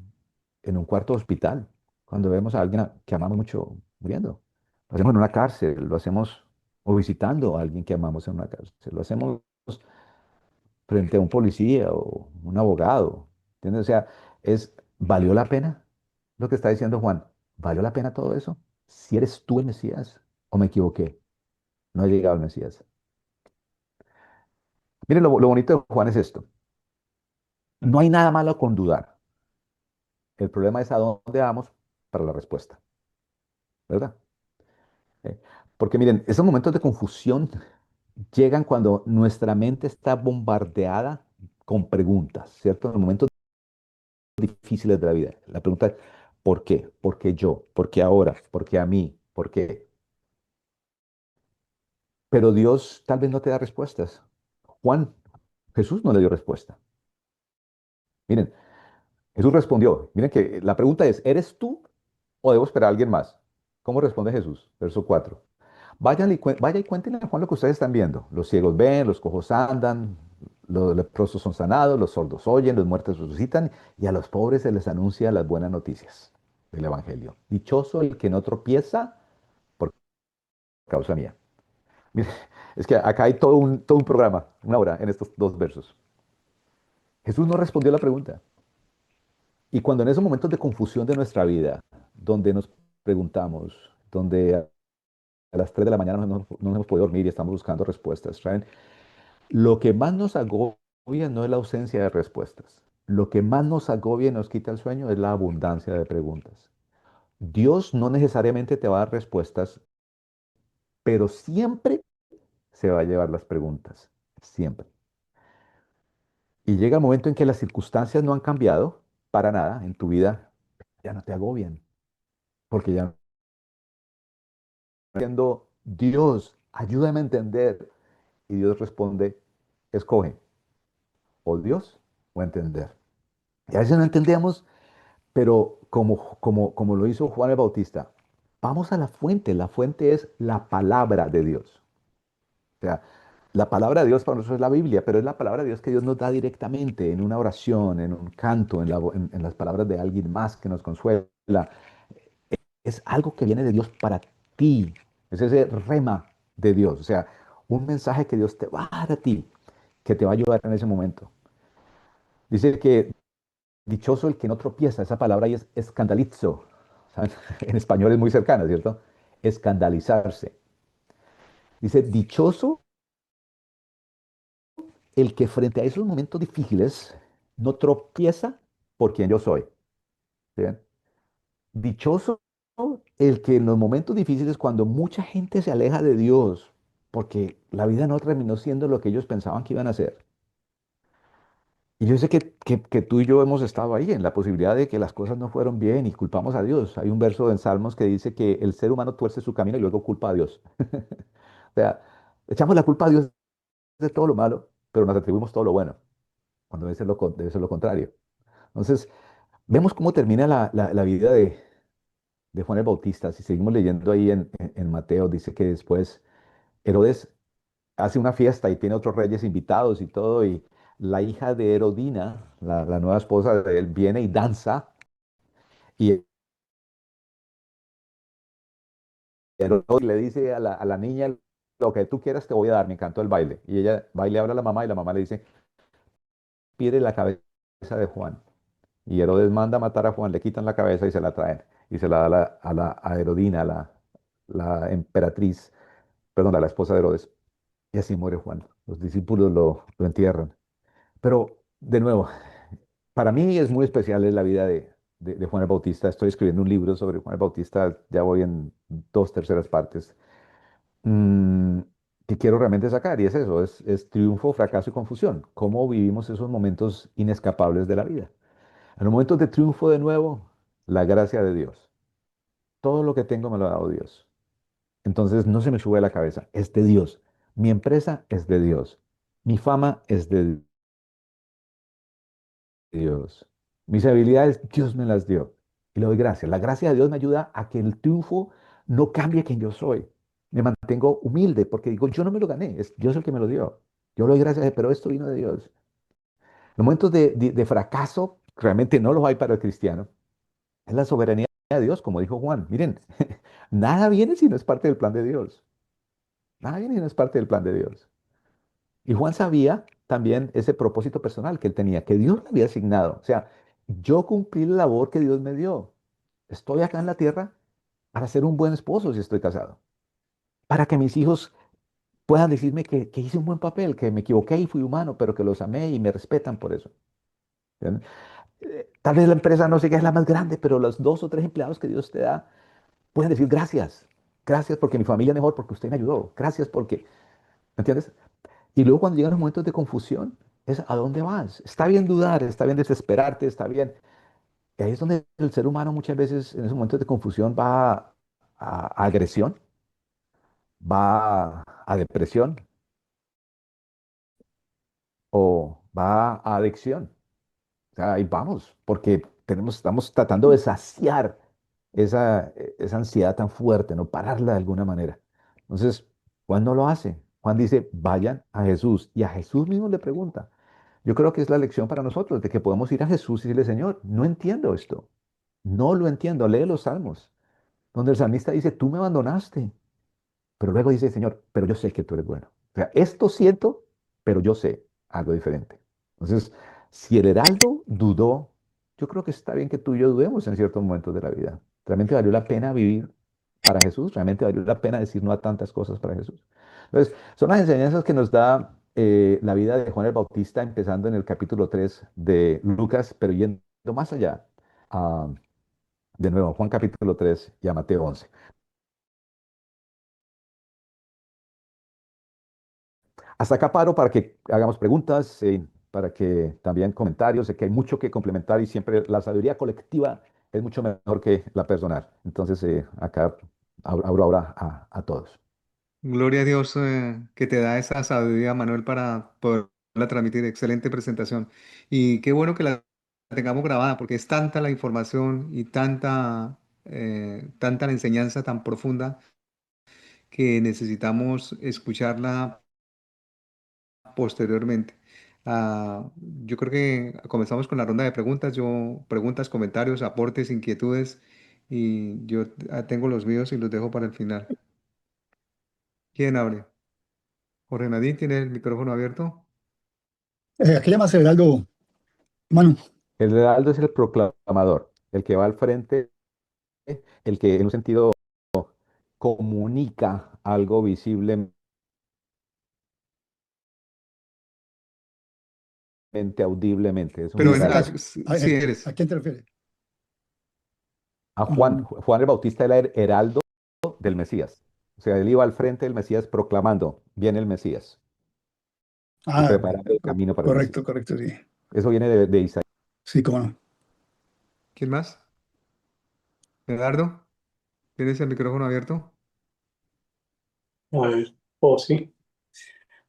un cuarto de hospital, cuando vemos a alguien que amamos mucho muriendo. Lo hacemos en una cárcel, lo hacemos o visitando a alguien que amamos en una cárcel, lo hacemos frente a un policía o un abogado. ¿Entiendes? O sea, ¿valió la pena lo que está diciendo Juan? ¿Valió la pena todo eso? Si eres tú el Mesías o me equivoqué, no ha llegado el Mesías. Miren, lo bonito de Juan es esto. No hay nada malo con dudar. El problema es a dónde vamos para la respuesta, ¿verdad? Eh, Porque miren, esos momentos de confusión llegan cuando nuestra mente está bombardeada con preguntas, ¿cierto? En los momentos difíciles de la vida. La pregunta es, ¿por qué? ¿Por qué yo? ¿Por qué ahora? ¿Por qué a mí? ¿Por qué? Pero Dios tal vez no te da respuestas. Juan, Jesús no le dio respuesta. Miren, Jesús respondió. Miren que la pregunta es, ¿eres tú o debo esperar a alguien más? ¿Cómo responde Jesús? Verso 4. Vaya y cuéntenle a Juan lo que ustedes están viendo. Los ciegos ven, los cojos andan, los leprosos son sanados, los sordos oyen, los muertos resucitan y a los pobres se les anuncia las buenas noticias del Evangelio. Dichoso el que no tropieza por causa mía. Mire, es que acá hay todo un programa, una hora en estos dos versos. Jesús no respondió a la pregunta. Y cuando en esos momentos de confusión de nuestra vida, donde nos preguntamos, donde a las 3 de la mañana no nos hemos podido dormir y estamos buscando respuestas, ¿saben? Lo que más nos agobia no es la ausencia de respuestas. Lo que más nos agobia y nos quita el sueño es la abundancia de preguntas. Dios no necesariamente te va a dar respuestas, pero siempre se va a llevar las preguntas. Siempre. Y llega el momento en que las circunstancias no han cambiado para nada en tu vida, ya no te agobian, porque ya diciendo, Dios, ayúdame a entender. Y Dios responde, escoge, o Dios o entender. Y a veces no entendemos, pero como lo hizo Juan el Bautista, vamos a la fuente. La fuente es la palabra de Dios. O sea, la palabra de Dios para nosotros es la Biblia, pero es la palabra de Dios que Dios nos da directamente en una oración, en un canto, en las palabras de alguien más que nos consuela. Es algo que viene de Dios para ti. Es ese rema de Dios. O sea, un mensaje que Dios te va a dar a ti, que te va a ayudar en ese momento. Dice que dichoso el que no tropieza. Esa palabra ahí es escandalizo. ¿Saben? En español es muy cercana, ¿cierto? Escandalizarse. Dice, dichoso el que frente a esos momentos difíciles no tropieza por quien yo soy. ¿Sí ven? Dichoso el que en los momentos difíciles, cuando mucha gente se aleja de Dios, porque la vida no terminó siendo lo que ellos pensaban que iban a ser. Y yo sé que tú y yo hemos estado ahí en la posibilidad de que las cosas no fueron bien y culpamos a Dios. Hay un verso en Salmos que dice que el ser humano tuerce su camino y luego culpa a Dios. O sea, echamos la culpa a Dios de todo lo malo, pero nos atribuimos todo lo bueno, cuando debe ser lo contrario. Entonces, vemos cómo termina la vida de Juan el Bautista. Si seguimos leyendo ahí en Mateo, dice que después Herodes hace una fiesta y tiene otros reyes invitados y todo, y la hija de Herodina, la nueva esposa de él, viene y danza, y Herodes le dice a la niña, lo que tú quieras te voy a dar, me encantó el baile. Y ella va y le habla a la mamá, y la mamá le dice, pide la cabeza de Juan. Y Herodes manda a matar a Juan, le quitan la cabeza y se la traen, y se la da a Herodina, la emperatriz, perdón, a la esposa de Herodes. Y así muere Juan. Los discípulos lo entierran. Pero, de nuevo, para mí es muy especial es la vida de Juan el Bautista. Estoy escribiendo un libro sobre Juan el Bautista, ya voy en dos terceras partes, mm, que quiero realmente sacar, y es eso, es triunfo, fracaso y confusión. ¿Cómo vivimos esos momentos inescapables de la vida? En los momentos de triunfo, de nuevo, la gracia de Dios. Todo lo que tengo me lo ha dado Dios. Entonces no se me sube a la cabeza, es de Dios. Mi empresa es de Dios. Mi fama es de Dios. Mis habilidades, Dios me las dio. Y le doy gracias. La gracia de Dios me ayuda a que el triunfo no cambie quien yo soy. Me mantengo humilde porque digo, yo no me lo gané, es Dios el que me lo dio. Yo le doy gracias, pero esto vino de Dios. Los momentos de fracaso realmente no los hay para el cristiano. Es la soberanía de Dios, como dijo Juan. Miren, nada viene si no es parte del plan de Dios. Nada viene si no es parte del plan de Dios. Y Juan sabía también ese propósito personal que él tenía, que Dios le había asignado. O sea, yo cumplí la labor que Dios me dio. Estoy acá en la tierra para ser un buen esposo si estoy casado. Para que mis hijos puedan decirme que hice un buen papel, que me equivoqué y fui humano, pero que los amé y me respetan por eso. ¿Ven? Tal vez la empresa no sé qué es la más grande, pero los dos o tres empleados que Dios te da pueden decir gracias. Gracias porque mi familia es mejor, porque usted me ayudó. Gracias porque, ¿me entiendes? Y luego cuando llegan los momentos de confusión, es ¿a dónde vas? Está bien dudar, está bien desesperarte, está bien. Y ahí es donde el ser humano muchas veces en esos momentos de confusión va a agresión, va a depresión o va a adicción. O sea, ahí vamos, porque estamos tratando de saciar esa ansiedad tan fuerte, no pararla de alguna manera. Entonces, Juan no lo hace. Juan dice, vayan a Jesús. Y a Jesús mismo le pregunta. Yo creo que es la lección para nosotros, de que podemos ir a Jesús y decirle, Señor, no entiendo esto, no lo entiendo. Lee los Salmos, donde el salmista dice, tú me abandonaste, pero luego dice, Señor, pero yo sé que tú eres bueno. O sea, esto siento, pero yo sé algo diferente. Entonces, si el heraldo dudó, yo creo que está bien que tú y yo dudemos en ciertos momentos de la vida. ¿Realmente valió la pena vivir para Jesús? ¿Realmente valió la pena decir no a tantas cosas para Jesús? Entonces, son las enseñanzas que nos da la vida de Juan el Bautista, empezando en el capítulo 3 de Lucas, pero yendo más allá, a, de nuevo, Juan capítulo 3 y a Mateo 11. Hasta acá paro para que hagamos preguntas, para que también comentarios. Sé que hay mucho que complementar y siempre la sabiduría colectiva es mucho mejor que la personal. Entonces, acá abro ahora a todos. Gloria a Dios que te da esa sabiduría, Manuel, para poderla transmitir. Excelente presentación. Y qué bueno que la tengamos grabada, porque es tanta la información y tanta la enseñanza tan profunda que necesitamos escucharla posteriormente. Yo creo que comenzamos con la ronda de preguntas. Yo, preguntas, comentarios, aportes, inquietudes, y yo tengo los míos y los dejo para el final. ¿Quién abre? Jorge Nadine tiene el micrófono abierto. ¿A qué llamas Heraldo, Manu? El heraldo es el proclamador, el que va al frente, el que en un sentido comunica algo visiblemente, audiblemente. Es un Pero Dice que, heraldo. sí eres. ¿a quién te refieres? A Juan, No. Juan el Bautista era el heraldo del Mesías. O sea, él iba al frente del Mesías proclamando, viene el Mesías y Ah, preparando el camino para el Mesías. correcto, correcto, sí. Eso viene de Isaías. Sí, cómo no. ¿Quién más? Eduardo, ¿tienes el micrófono abierto? A ver, oh, sí.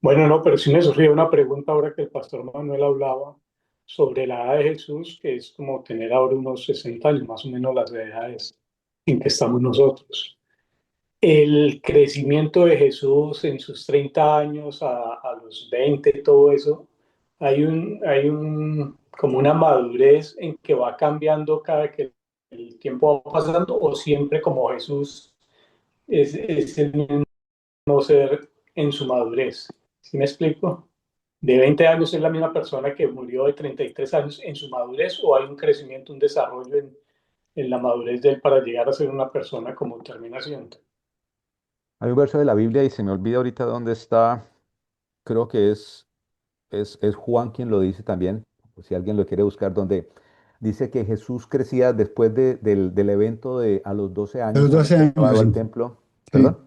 Bueno, no, pero sí me surgió una pregunta ahora que el pastor Manuel hablaba sobre la edad de Jesús, que es como tener ahora unos 60 años, más o menos las edades en que estamos nosotros. El crecimiento de Jesús en sus 30 años a los 20, todo eso, como una madurez en que va cambiando cada que el tiempo va pasando, o siempre como Jesús es el mismo ser en su madurez. ¿Sí me explico? De 20 años es la misma persona que murió de 33 años en su madurez, o hay un crecimiento, un desarrollo en la madurez de él para llegar a ser una persona como termina siendo. Hay un verso de la Biblia y se me olvida ahorita dónde está. Creo que es Juan quien lo dice también, o si alguien lo quiere buscar, donde dice que Jesús crecía después del evento de a los 12 De años los cuando 12 fue años, llevado al sí. templo. Sí, ¿Perdón?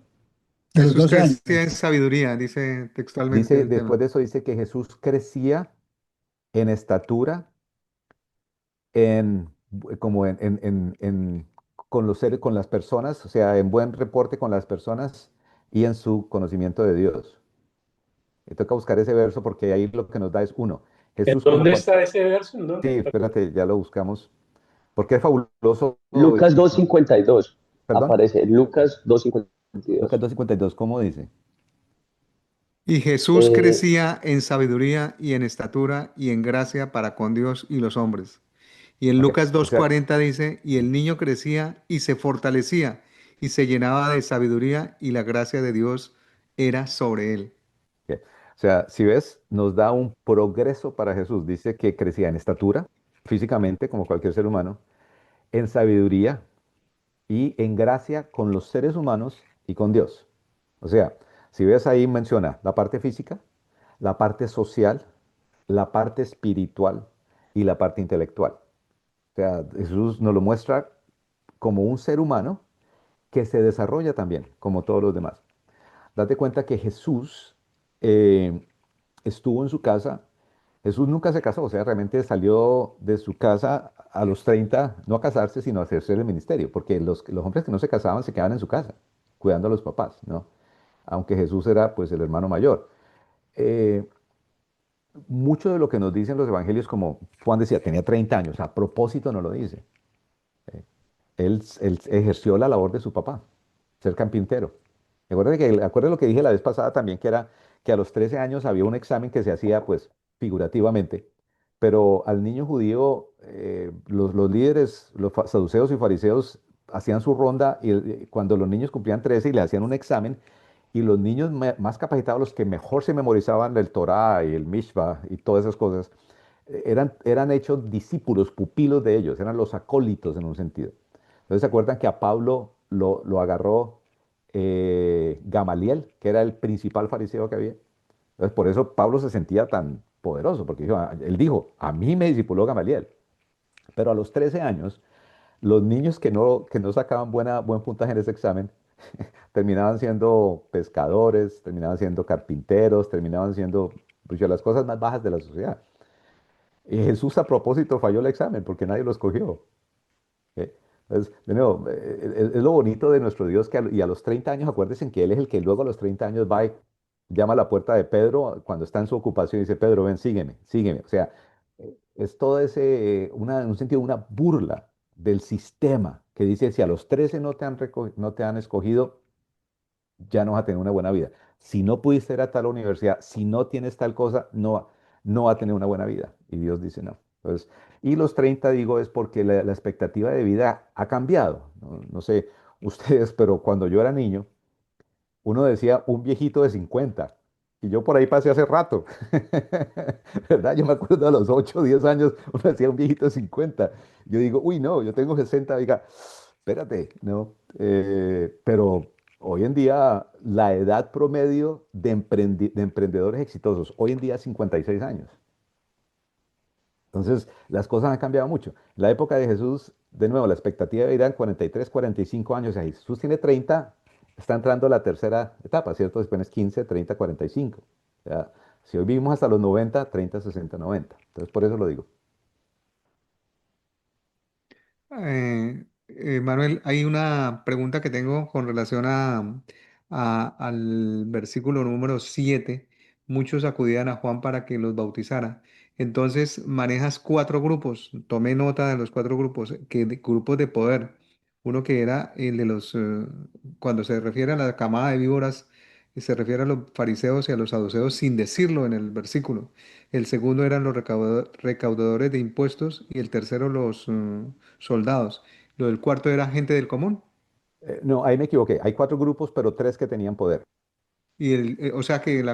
de los Jesús 12 años. crecía en sabiduría, dice textualmente Dice, el después tema. de eso dice que Jesús crecía en estatura, en, como con los seres, con las personas, o sea, en buen reporte con las personas y en su conocimiento de Dios. Y toca buscar ese verso porque ahí lo que nos da es uno. ¿En Jesús como dónde cuando... está ese verso? ¿En Sí, dónde? espérate, ya lo buscamos. Porque es fabuloso. Lucas 2:52 Perdón, aparece, Lucas 2:52. Lucas 2:52, ¿cómo dice? Y Jesús Eh, crecía en sabiduría y en estatura y en gracia para con Dios y los hombres. Y en Ok, Lucas o sea, 2:40 dice, y el niño crecía y se fortalecía y se llenaba de sabiduría y la gracia de Dios era sobre él. ok. O sea, si ves, nos da un progreso para Jesús. Dice que crecía en estatura, físicamente, como cualquier ser humano, en sabiduría y en gracia con los seres humanos y con Dios. O sea, si ves ahí menciona la parte física, la parte social, la parte espiritual y la parte intelectual. O sea, Jesús nos lo muestra como un ser humano que se desarrolla también, como todos los demás. Date cuenta que Jesús eh, estuvo en su casa. Jesús nunca se casó, o sea, realmente salió de su casa a los 30, no a casarse, sino a hacerse el ministerio, porque los hombres que no se casaban se quedaban en su casa, cuidando a los papás, ¿no? Aunque Jesús era pues el hermano mayor. Eh, Mucho de lo que nos dicen los evangelios, como Juan decía, tenía 30 años, a propósito no lo dice. Él ejerció la labor de su papá, ser carpintero. Acuérdate lo que dije la vez pasada también, que era que a los 13 años había un examen que se hacía, pues, figurativamente, pero al niño judío, los líderes, saduceos y fariseos, hacían su ronda y cuando los niños cumplían 13 y le hacían un examen, y los niños más capacitados, los que mejor se memorizaban el Torá y el Mishpah y todas esas cosas, eran hechos discípulos, pupilos de ellos, eran los acólitos en un sentido. Entonces, ¿se acuerdan que a Pablo lo agarró Gamaliel, que era el principal fariseo que había? Entonces, por eso Pablo se sentía tan poderoso, porque él dijo, a mí me discipuló Gamaliel. Pero a los 13 años, los niños que no sacaban buen puntaje en ese examen, terminaban siendo pescadores, terminaban siendo carpinteros, terminaban siendo pues, las cosas más bajas de la sociedad. Y Jesús a propósito falló el examen porque nadie lo escogió. ¿Eh? Entonces, de nuevo, es lo bonito de nuestro Dios que y a los 30 años, acuérdense que Él es el que luego a los 30 años va y llama a la puerta de Pedro cuando está en su ocupación y dice, Pedro, ven, sígueme, sígueme. O sea, es todo en un sentido, una burla del sistema que dice, si a los 13 no te han escogido, ya no vas a tener una buena vida. Si no pudiste ir a tal universidad, si no tienes tal cosa, no va a tener una buena vida. Y Dios dice no. Entonces, y los 30 digo es porque la expectativa de vida ha cambiado. No, no sé ustedes, pero cuando yo era niño, uno decía un viejito de 50. Y yo por ahí pasé hace rato. ¿Verdad? Yo me acuerdo a los 8 o 10 años, uno decía un viejito de 50. Yo digo, uy, no, yo tengo 60. Diga, espérate, ¿no? Pero hoy en día la edad promedio de emprendedores exitosos, hoy en día es 56 años. Entonces, las cosas han cambiado mucho. En la época de Jesús, de nuevo, la expectativa de vida eran 43, 45 años. Y Jesús tiene 30, está entrando a la tercera etapa, ¿cierto? Después es 15, 30, 45. O sea, si hoy vivimos hasta los 90, 30, 60, 90. Entonces, por eso lo digo. Manuel, hay una pregunta que tengo con relación al versículo número 7. Muchos acudían a Juan para que los bautizara. Entonces manejas cuatro grupos. Tomé nota de los cuatro grupos, grupos de poder. Uno que era el de cuando se refiere a la camada de víboras, se refiere a los fariseos y a los saduceos sin decirlo en el versículo. El segundo eran los recaudadores de impuestos y el tercero los soldados. Lo del cuarto era gente del común. No, ahí me equivoqué. Hay cuatro grupos, pero tres que tenían poder. O sea que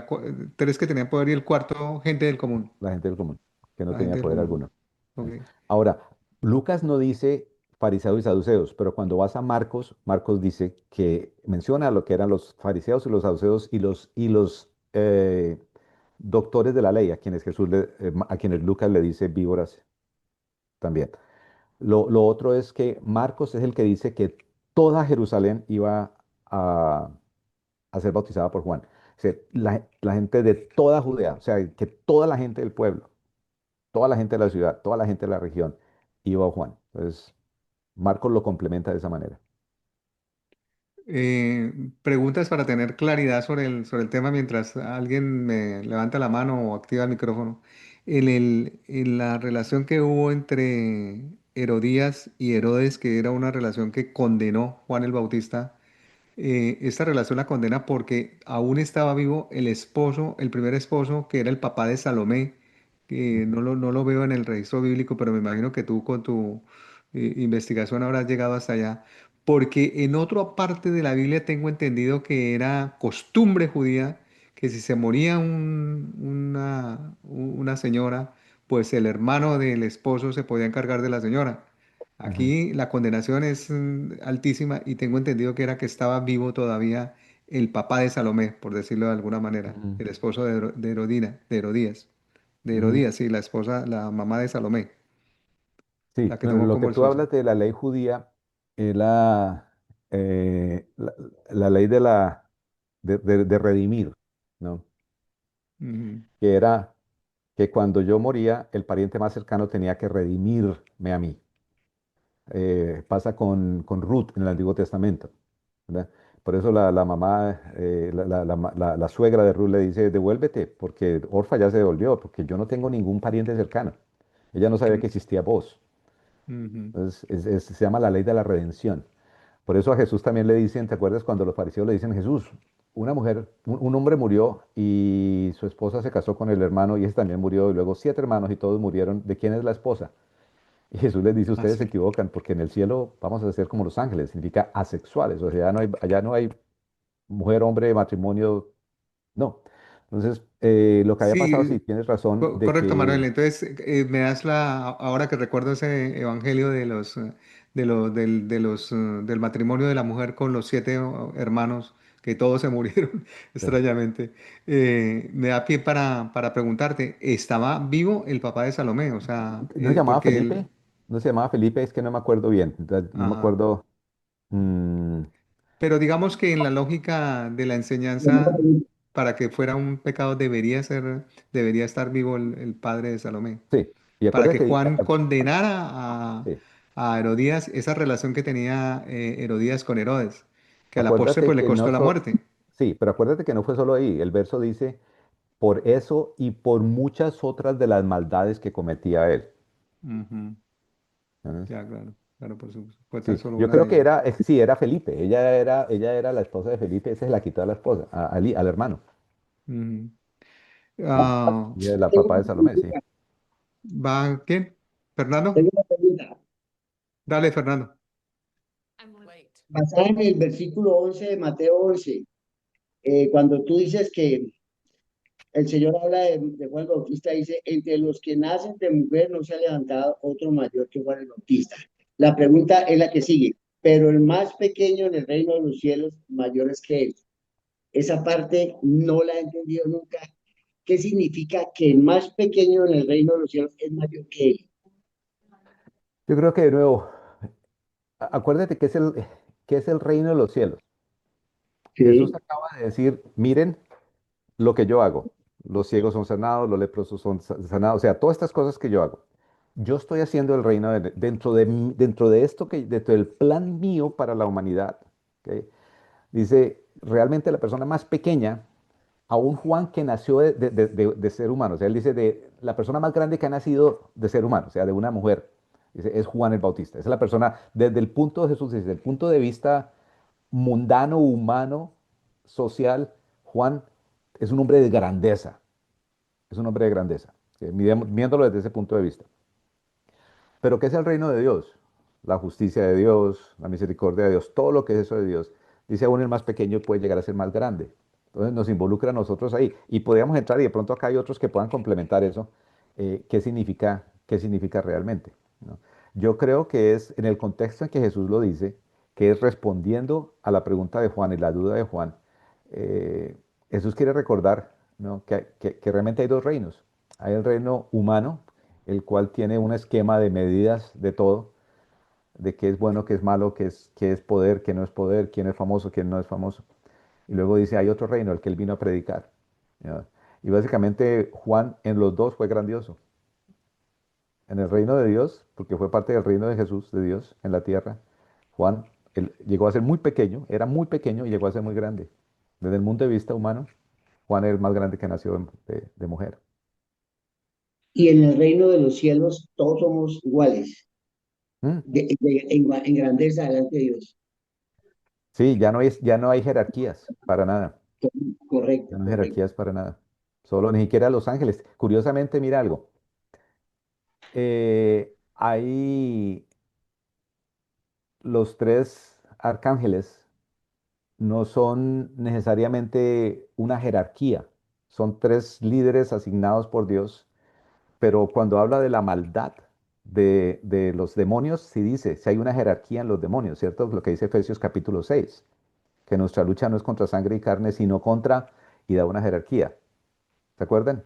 tres que tenían poder y el cuarto gente del común. La gente del común, que no La tenía gente del poder común. alguno. Ok. Ahora, Lucas no dice fariseos y saduceos, pero cuando vas a Marcos, Marcos dice que menciona lo que eran los fariseos y los saduceos y los doctores de la ley, a quienes a quienes Lucas le dice víboras también. Lo otro es que Marcos es el que dice que toda Jerusalén iba a ser bautizada por Juan. O sea, la gente de toda Judea, o sea, que toda la gente del pueblo, toda la gente de la ciudad, toda la gente de la región iba a Juan. Entonces, Marcos lo complementa de esa manera. Preguntas para tener claridad sobre el tema mientras alguien me levanta la mano o activa el micrófono. En la relación que hubo entre Herodías y Herodes, que era una relación que condenó Juan el Bautista, esta relación la condena porque aún estaba vivo el esposo, el primer esposo, que era el papá de Salomé, que Ujú. no lo veo en el registro bíblico, pero me imagino que tú con tu investigación habrás llegado hasta allá. Porque en otra parte de la Biblia tengo entendido que era costumbre judía que si se moría una señora, pues el hermano del esposo se podía encargar de la señora. Ajá. Aquí la condenación es altísima y tengo entendido que era que estaba vivo todavía el papá de Salomé, por decirlo de alguna manera, Ujú. el esposo de Herodías, de Ujú. Herodías, sí, la esposa, la mamá de Salomé, la Sí, que bueno, tomó lo como que tú esposa. hablas de la ley judía es la ley de redimir, ¿no? Ujú, Que era que cuando yo moría, el pariente más cercano tenía que redimirme a mí. Pasa con Ruth en el Antiguo Testamento, ¿verdad? Por eso la mamá, la suegra de Ruth le dice, devuélvete, porque Orfa ya se devolvió, porque yo no tengo ningún pariente cercano. Ella no sabía que existía vos. ujú. Entonces, se llama la ley de la redención. Por eso a Jesús también le dicen, ¿te acuerdas cuando los fariseos le dicen, Jesús, una mujer, un hombre murió y su esposa se casó con el hermano y ese también murió y luego siete hermanos y todos murieron. ¿De quién es la esposa? Y Jesús les dice, ustedes se Así. equivocan porque en el cielo vamos a ser como los ángeles, significa asexuales, o sea, allá no hay mujer, hombre, matrimonio, no. Entonces, lo que había pasado, sí, Sí, tienes razón, de correcto, Manuel. que, Entonces, me das ahora que recuerdo ese evangelio de del matrimonio de la mujer con los siete hermanos, que todos se murieron sí. extrañamente, me da pie para preguntarte, ¿estaba vivo el papá de Salomé? O sea, ¿No se llamaba porque Felipe? él, No se llamaba Felipe, es que no me acuerdo bien, no me ajá. acuerdo. mm, Pero digamos que en la lógica de la enseñanza, para que fuera un pecado, debería estar vivo el padre de Salomé. sí, y Para que acuérdate, Juan condenara sí, a Herodías, esa relación que tenía Herodías con Herodes, que a la postre acuérdate pues le que costó la muerte. sí, pero acuérdate que no fue solo ahí, el verso dice, por eso y por muchas otras de las maldades que cometía él. Ujú. ¿Entiendes? Ya, claro, claro, por supuesto. Fue tan Sí, solo yo una creo de que ellas. sí, era Felipe, ella era la esposa de Felipe, ese se la quitó a la esposa, al hermano, Ujú. Ah, y el Tengo papá de una Salomé, sí. pregunta, ¿Va quién? ¿Fernando? tengo una pregunta. Dale, Fernando. Basada en el versículo 11 de Mateo 11, cuando tú dices que el Señor habla de Juan el Bautista, dice, entre los que nacen de mujer no se ha levantado otro mayor que Juan el Bautista. La pregunta es la que sigue, pero el más pequeño en el reino de los cielos mayor es que él. Esa parte no la he entendido nunca. ¿Qué significa que el más pequeño en el reino de los cielos es mayor que él? Yo creo que de nuevo, acuérdate que es el reino de los cielos. Jesús Sí, acaba de decir, miren lo que yo hago. Los ciegos son sanados, los leprosos son sanados, o sea, todas estas cosas que yo hago. Yo estoy haciendo el reino dentro de esto dentro del plan mío para la humanidad. ¿Ok? Dice, realmente la persona más pequeña, aún Juan que nació de ser humano, o sea, él dice de la persona más grande que ha nacido de ser humano, o sea, de una mujer, dice, es Juan el Bautista. Esa es la persona, desde el punto de Jesús, desde el punto de vista mundano, humano, social, Juan es un hombre de grandeza, es un hombre de grandeza, viéndolo desde ese punto de vista. Pero ¿qué es el reino de Dios? La justicia de Dios, la misericordia de Dios, todo lo que es eso de Dios. Dice aún el más pequeño puede llegar a ser más grande. Entonces nos involucra a nosotros ahí. Y podríamos entrar y de pronto acá hay otros que puedan complementar eso. Qué significa realmente? ¿No? Yo creo que es en el contexto en que Jesús lo dice, que es respondiendo a la pregunta de Juan y la duda de Juan. eh, Jesús quiere recordar, ¿no? Que realmente hay dos reinos. Hay el reino humano, el cual tiene un esquema de medidas de todo, de qué es bueno, qué es malo, qué es poder, qué no es poder, quién es famoso, quién no es famoso. Y luego dice, hay otro reino, el que él vino a predicar. ¿Ya? Y básicamente Juan en los dos fue grandioso. En el reino de Dios, porque fue parte del reino de Jesús, de Dios, en la tierra, Juan él llegó a ser muy pequeño, era muy pequeño y llegó a ser muy grande. Desde el punto de vista humano, Juan es el más grande que nació de mujer. y en el reino de los cielos todos somos iguales, ¿Mm? en grandeza delante de Dios. Sí, ya no hay jerarquías para nada. Correcto, Ya no hay correcto. jerarquías para nada. Solo ni siquiera los ángeles. Curiosamente, mira algo. Hay los tres arcángeles no son necesariamente una jerarquía. Son tres líderes asignados por Dios. Pero cuando habla de la maldad de los demonios, sí dice, si hay una jerarquía en los demonios, ¿cierto? Lo que dice Efesios capítulo 6, que nuestra lucha no es contra sangre y carne, sino contra, y da una jerarquía. ¿Se acuerdan?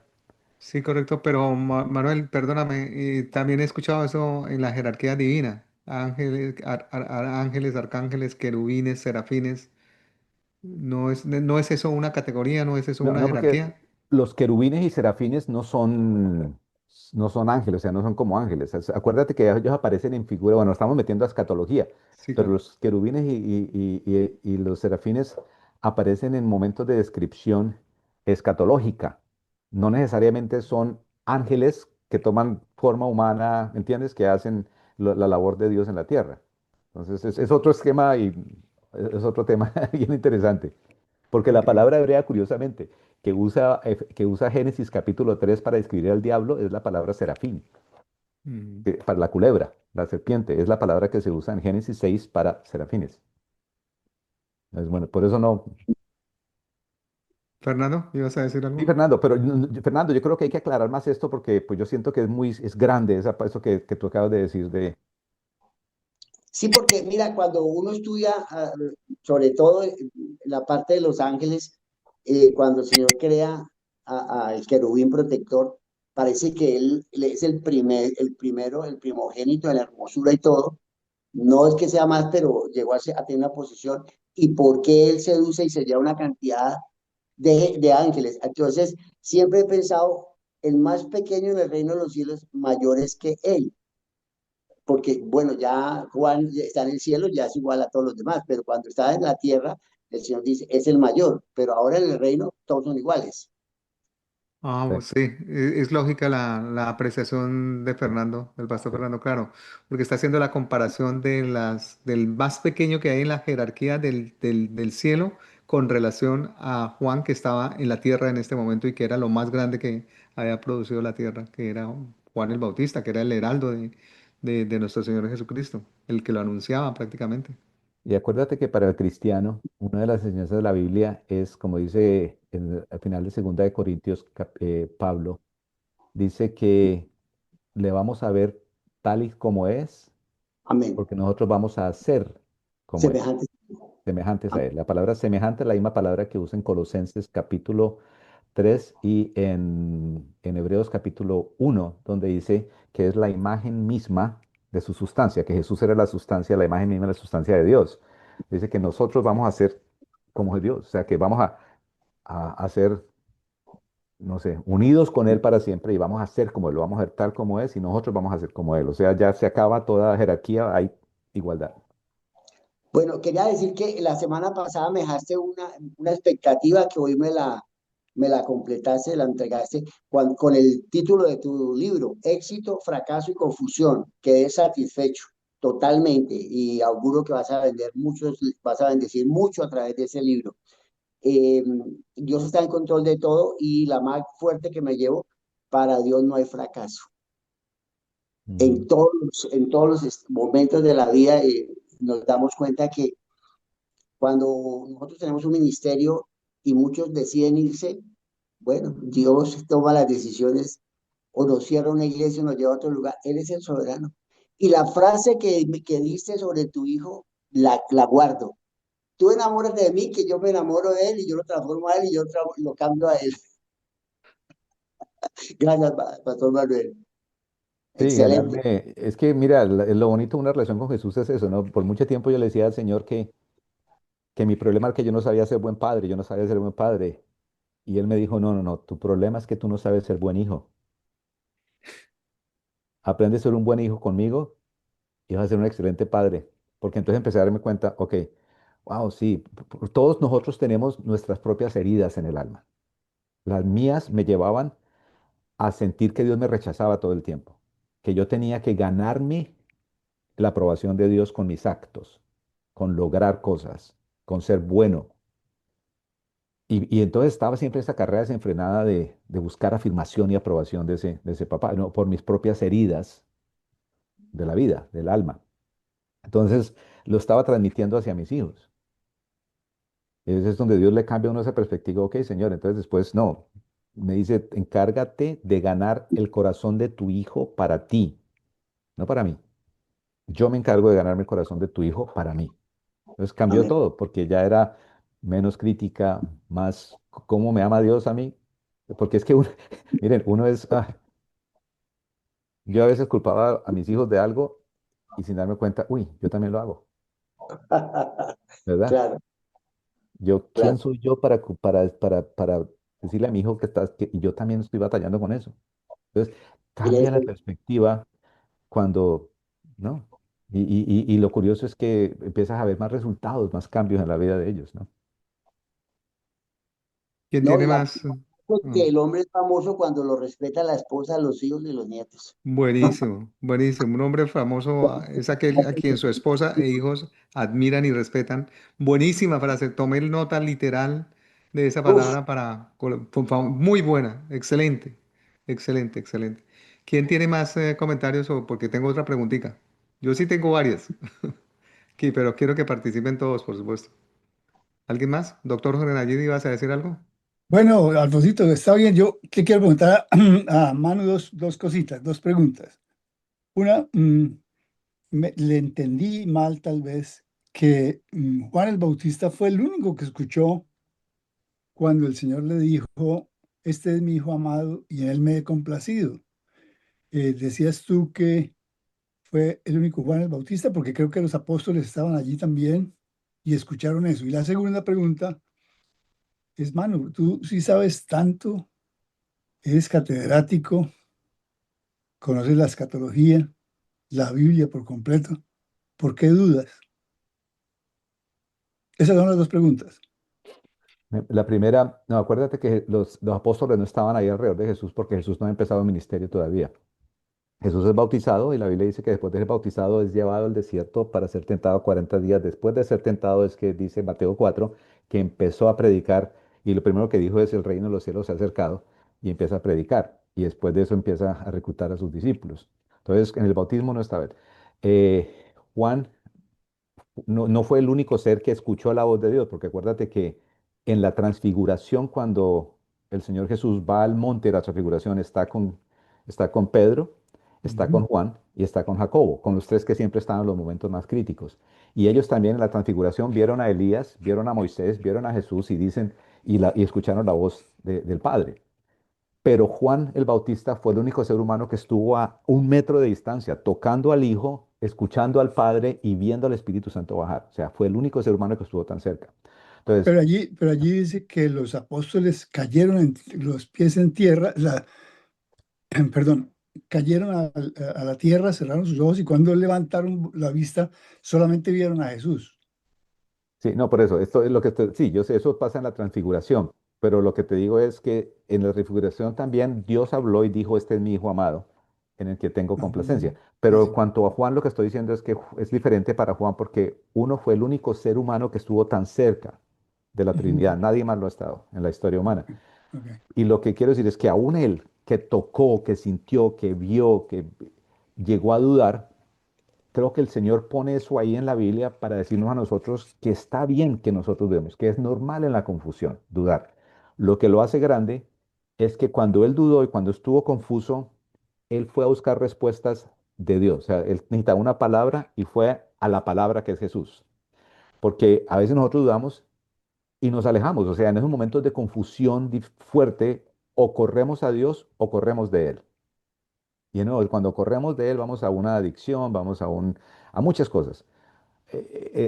Sí, correcto, pero Manuel, perdóname, también he escuchado eso en la jerarquía divina. Ángeles, ángeles, arcángeles, querubines, serafines. No es eso una categoría, no es eso No, una no, porque jerarquía. los querubines y serafines no son ángeles, o sea, no son como ángeles. Acuérdate que ellos aparecen en figura, bueno, estamos metiendo a escatología, Sí, pero claro. los querubines y los serafines aparecen en momentos de descripción escatológica. No necesariamente son ángeles que toman forma humana, ¿entiendes? Que hacen la labor de Dios en la tierra. Entonces, es otro esquema y es otro tema bien interesante. Porque la palabra hebrea, curiosamente, que usa Génesis capítulo 3 para describir al diablo es la palabra serafín, Mm. para la culebra, la serpiente, es la palabra que se usa en Génesis 6 para serafines. Bueno, por eso no. Fernando, ¿ibas a decir Sí, algo? Fernando, pero Fernando, yo creo que hay que aclarar más esto porque pues yo siento que es grande eso que tú acabas de decir de... Sí, porque mira, cuando uno estudia, sobre todo la parte de los ángeles, cuando el Señor crea al querubín protector, parece que él es el primero, el primogénito de la hermosura y todo. No es que sea más, pero llegó a tener una posición. ¿Y por qué él seduce y se lleva una cantidad de ángeles? Entonces, siempre he pensado, el más pequeño en el reino de los cielos, mayor es que él, porque bueno, ya Juan ya está en el cielo, ya es igual a todos los demás, pero cuando está en la tierra, el Señor dice, es el mayor, pero ahora en el reino todos son iguales. Ah, Sí. pues sí, es lógica la apreciación de Fernando, del pastor Fernando, claro, porque está haciendo la comparación del más pequeño que hay en la jerarquía del cielo con relación a Juan que estaba en la tierra en este momento y que era lo más grande que había producido la tierra, que era Juan el Bautista, que era el heraldo de nuestro Señor Jesucristo, el que lo anunciaba prácticamente. Y acuérdate que para el cristiano, una de las enseñanzas de la Biblia es, como dice al final de Segunda de Corintios, Pablo, dice que le vamos a ver tal y como es, Amén. porque nosotros vamos a ser como Él, Semejante. semejantes a Amén. Él. La palabra semejante es la misma palabra que usa en Colosenses capítulo 3 y en Hebreos capítulo 1, donde dice que es la imagen misma de su sustancia, que Jesús era la sustancia, la imagen misma de la sustancia de Dios. Dice que nosotros vamos a ser como Dios, o sea, que vamos a ser, no sé, unidos con Él para siempre y vamos a ser como Él, lo vamos a ser tal como es y nosotros vamos a ser como Él. O sea, ya se acaba toda jerarquía, hay igualdad. Bueno, quería decir que la semana pasada me dejaste una expectativa que hoy me la completaste, la entregaste con el título de tu libro, Éxito, Fracaso y Confusión. Quedé satisfecho totalmente y auguro que vas a bendecir mucho a través de ese libro. Eh, Dios está en control de todo y la más fuerte que me llevo, para Dios no hay fracaso. Mm. En todos los momentos de la vida nos damos cuenta que cuando nosotros tenemos un ministerio y muchos deciden irse, bueno, Dios toma las decisiones o nos cierra una iglesia o nos lleva a otro lugar. Él es el soberano. Y la frase que diste sobre tu hijo, la guardo. Tú enamórate de mí, que yo me enamoro de él y yo lo transformo a él y yo lo cambio a él. Gracias, Pastor Manuel. Sí, Excelente. es que mira, lo bonito de una relación con Jesús es eso, ¿no? Por mucho tiempo yo le decía al Señor que mi problema es que yo no sabía ser buen padre, yo no sabía ser buen padre. Y Él me dijo, no, no, no, tu problema es que tú no sabes ser buen hijo. Aprende a ser un buen hijo conmigo y vas a ser un excelente padre. Porque entonces empecé a darme cuenta, ok, wow, sí, todos nosotros tenemos nuestras propias heridas en el alma. Las mías me llevaban a sentir que Dios me rechazaba todo el tiempo, que yo tenía que ganarme la aprobación de Dios con mis actos, con lograr cosas, con ser bueno. Y entonces estaba siempre esa carrera desenfrenada de buscar afirmación y aprobación de ese papá, no, por mis propias heridas de la vida, del alma. Entonces lo estaba transmitiendo hacia mis hijos. Ese es donde Dios le cambia a uno esa perspectiva. Ok, Señor, entonces después no. Me dice, encárgate de ganar el corazón de tu hijo para ti, no para mí. Yo me encargo de ganarme el corazón de tu hijo para mí. Entonces cambió Amén. todo, porque ya era menos crítica, más cómo me ama Dios a mí. Porque es que, miren, uno es, yo a veces culpaba a mis hijos de algo y sin darme cuenta, uy, yo también lo hago, ¿verdad? Claro, Yo, ¿quién claro. soy yo para decirle a mi hijo que yo también estoy batallando con eso? Entonces, Él es cambia la perspectiva cuando, ¿no? Y lo curioso es que empiezas a ver más resultados, más cambios en la vida de ellos, ¿no? ¿Quién No, tiene y la más? que el hombre es famoso cuando lo respeta la esposa, los hijos y los nietos. Buenísimo, buenísimo. Un hombre famoso es aquel a quien su esposa e hijos admiran y respetan. Buenísima frase. Tomé nota literal de esa Uf, palabra para, por favor, muy buena, excelente, excelente, excelente. ¿Quién tiene más comentarios o porque tengo otra preguntita? Yo sí tengo varias, pero quiero que participen todos, por supuesto. ¿Alguien más? Doctor Jorge Nayib, ¿ibas a decir algo? Bueno, Alfonsito, está bien. Yo te quiero preguntar a Manu dos cositas, dos preguntas. Una, le entendí mal tal vez que Juan el Bautista fue el único que escuchó cuando el Señor le dijo, este es mi hijo amado y en él me he complacido. Decías tú que fue el único Juan el Bautista porque creo que los apóstoles estaban allí también y escucharon eso. Y la segunda pregunta es, Manu, tú sí sabes tanto, eres catedrático, conoces la escatología, la Biblia por completo. ¿Por qué dudas? Esas son las dos preguntas. La primera, no, acuérdate que los apóstoles no estaban ahí alrededor de Jesús porque Jesús no ha empezado el ministerio todavía. Jesús es bautizado y la Biblia dice que después de ser bautizado es llevado al desierto para ser tentado 40 días. Después de ser tentado es que dice Mateo 4 que empezó a predicar y lo primero que dijo es el reino de los cielos se ha acercado y empieza a predicar y después de eso empieza a reclutar a sus discípulos. Entonces en el bautismo no estaba él. Juan no fue el único ser que escuchó la voz de Dios, porque acuérdate que en la transfiguración, cuando el Señor Jesús va al monte de la transfiguración, está con Pedro, está Ujú. con Juan y está con Jacobo, con los tres que siempre están en los momentos más críticos. Y ellos también en la transfiguración vieron a Elías, vieron a Moisés, vieron a Jesús y dicen, y escucharon la voz del Padre. Pero Juan el Bautista fue el único ser humano que estuvo a 1 metro de distancia, tocando al Hijo, escuchando al Padre y viendo al Espíritu Santo bajar. O sea, fue el único ser humano que estuvo tan cerca. Entonces, Pero allí dice que los apóstoles cayeron los pies en tierra, perdón, cayeron a la tierra, cerraron sus ojos y cuando levantaron la vista solamente vieron a Jesús. sí, no, por eso, esto es lo que sí, yo sé, eso pasa en la transfiguración, pero lo que te digo es que en la transfiguración también Dios habló y dijo, este es mi Hijo amado, en el que tengo complacencia. Ujú. Sí, Pero sí. cuanto a Juan, lo que estoy diciendo es que es diferente para Juan porque uno fue el único ser humano que estuvo tan cerca de la Ujú. Trinidad, nadie más lo ha estado en la historia humana. Ok. Y lo que quiero decir es que aún él, que tocó, que sintió, que vio, que llegó a dudar, creo que el Señor pone eso ahí en la Biblia para decirnos a nosotros que está bien que nosotros dudemos, que es normal en la confusión dudar. Lo que lo hace grande es que cuando él dudó y cuando estuvo confuso, él fue a buscar respuestas de Dios. O sea, él necesitaba una palabra y fue a la palabra que es Jesús. Porque a veces nosotros dudamos y nos alejamos. O sea, en esos momentos de confusión fuerte, o corremos a Dios o corremos de Él. Y de nuevo, cuando corremos de Él, vamos a una adicción, a muchas cosas.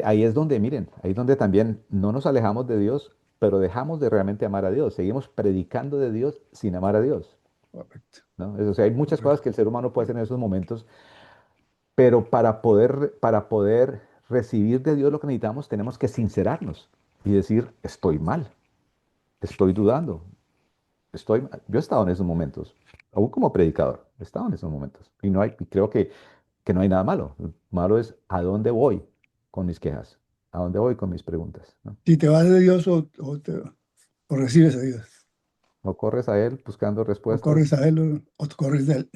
Ahí es donde, miren, ahí es donde también no nos alejamos de Dios, pero dejamos de realmente amar a Dios. Seguimos predicando de Dios sin amar a Dios, Correcto, ¿no? O sea, hay muchas cosas correcto. que el ser humano puede hacer en esos momentos, pero para poder recibir de Dios lo que necesitamos, tenemos que sincerarnos y decir, estoy mal, estoy dudando, yo he estado en esos momentos, aún como predicador, he estado en esos momentos. Y creo que no hay nada malo. Lo malo es a dónde voy con mis quejas, a dónde voy con mis preguntas, ¿no? Si te vas de Dios o recibes a Dios, O corres a Él buscando o respuestas. corres a Él o te corres de Él.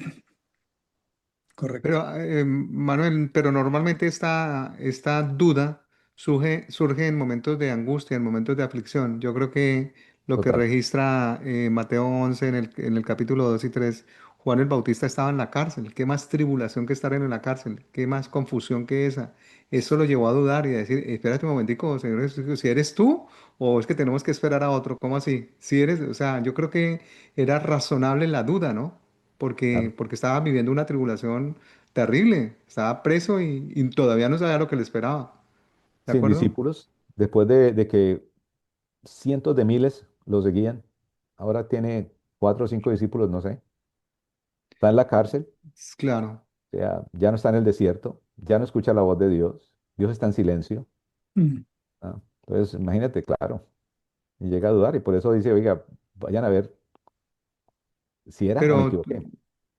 Correcto. Pero, Manuel, pero normalmente esta duda surge en momentos de angustia, en momentos de aflicción. Yo creo que lo que Total. registra Mateo 11 en el capítulo 2 y 3, Juan el Bautista estaba en la cárcel. ¿Qué más tribulación que estar en la cárcel? ¿Qué más confusión que esa? Eso lo llevó a dudar y a decir, espérate un momentico, Señor Jesús, si eres tú o es que tenemos que esperar a otro. ¿Cómo así? Si eres, o sea, yo creo que era razonable la duda, ¿no? Claro. Porque estaba viviendo una tribulación terrible. Estaba preso y todavía no sabía lo que le esperaba. ¿De Sin acuerdo? discípulos, después de que cientos de miles lo seguían, ahora tiene 4 o 5 discípulos, no sé. Está en la cárcel, Claro. o sea, ya no está en el desierto, ya no escucha la voz de Dios, Dios está en silencio, Mm. ¿no? Entonces, imagínate, claro, y llega a dudar y por eso dice, oiga, vayan a ver si era o me Pero equivoqué.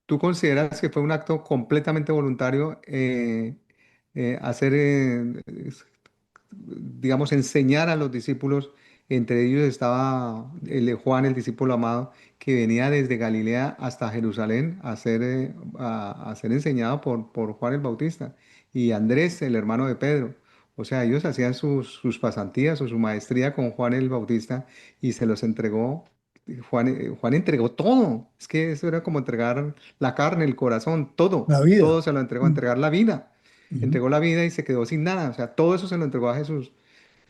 ¿tú consideras que fue un acto completamente voluntario hacer, digamos, enseñar a los discípulos Entre ellos estaba el de Juan, el discípulo amado, que venía desde Galilea hasta Jerusalén a ser enseñado por Juan el Bautista. Y Andrés, el hermano de Pedro. O sea, ellos hacían sus pasantías o su maestría con Juan el Bautista y se los entregó. Juan entregó todo. Es que eso era como entregar la carne, el corazón, todo. La vida. Todo se lo entregó, Mm, entregar la vida. ujú. Entregó la vida y se quedó sin nada. O sea, todo eso se lo entregó a Jesús.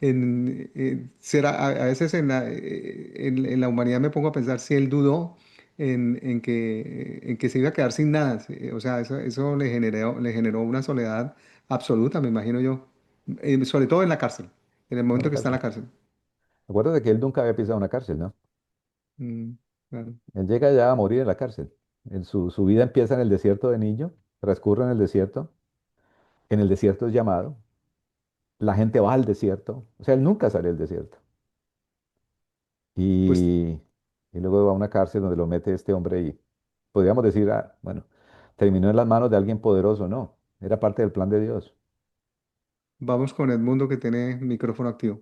A veces en la humanidad me pongo a pensar si él dudó en que se iba a quedar sin nada. O sea, eso le generó una soledad absoluta, me imagino yo. Sobre todo en la cárcel, en el En momento la que está en cárcel. la cárcel. Acuérdate que él nunca había pisado una cárcel, ¿no? Mm, claro. Él llega ya a morir en la cárcel. Su vida empieza en el desierto de niño, transcurre en el desierto es llamado, la gente va al desierto, o sea, él nunca sale del desierto. Pues Y, y luego va a una cárcel donde lo mete este hombre y podríamos decir, ah, bueno, terminó en las manos de alguien poderoso, no, era parte del plan de Dios. vamos con Edmundo que tiene micrófono activo.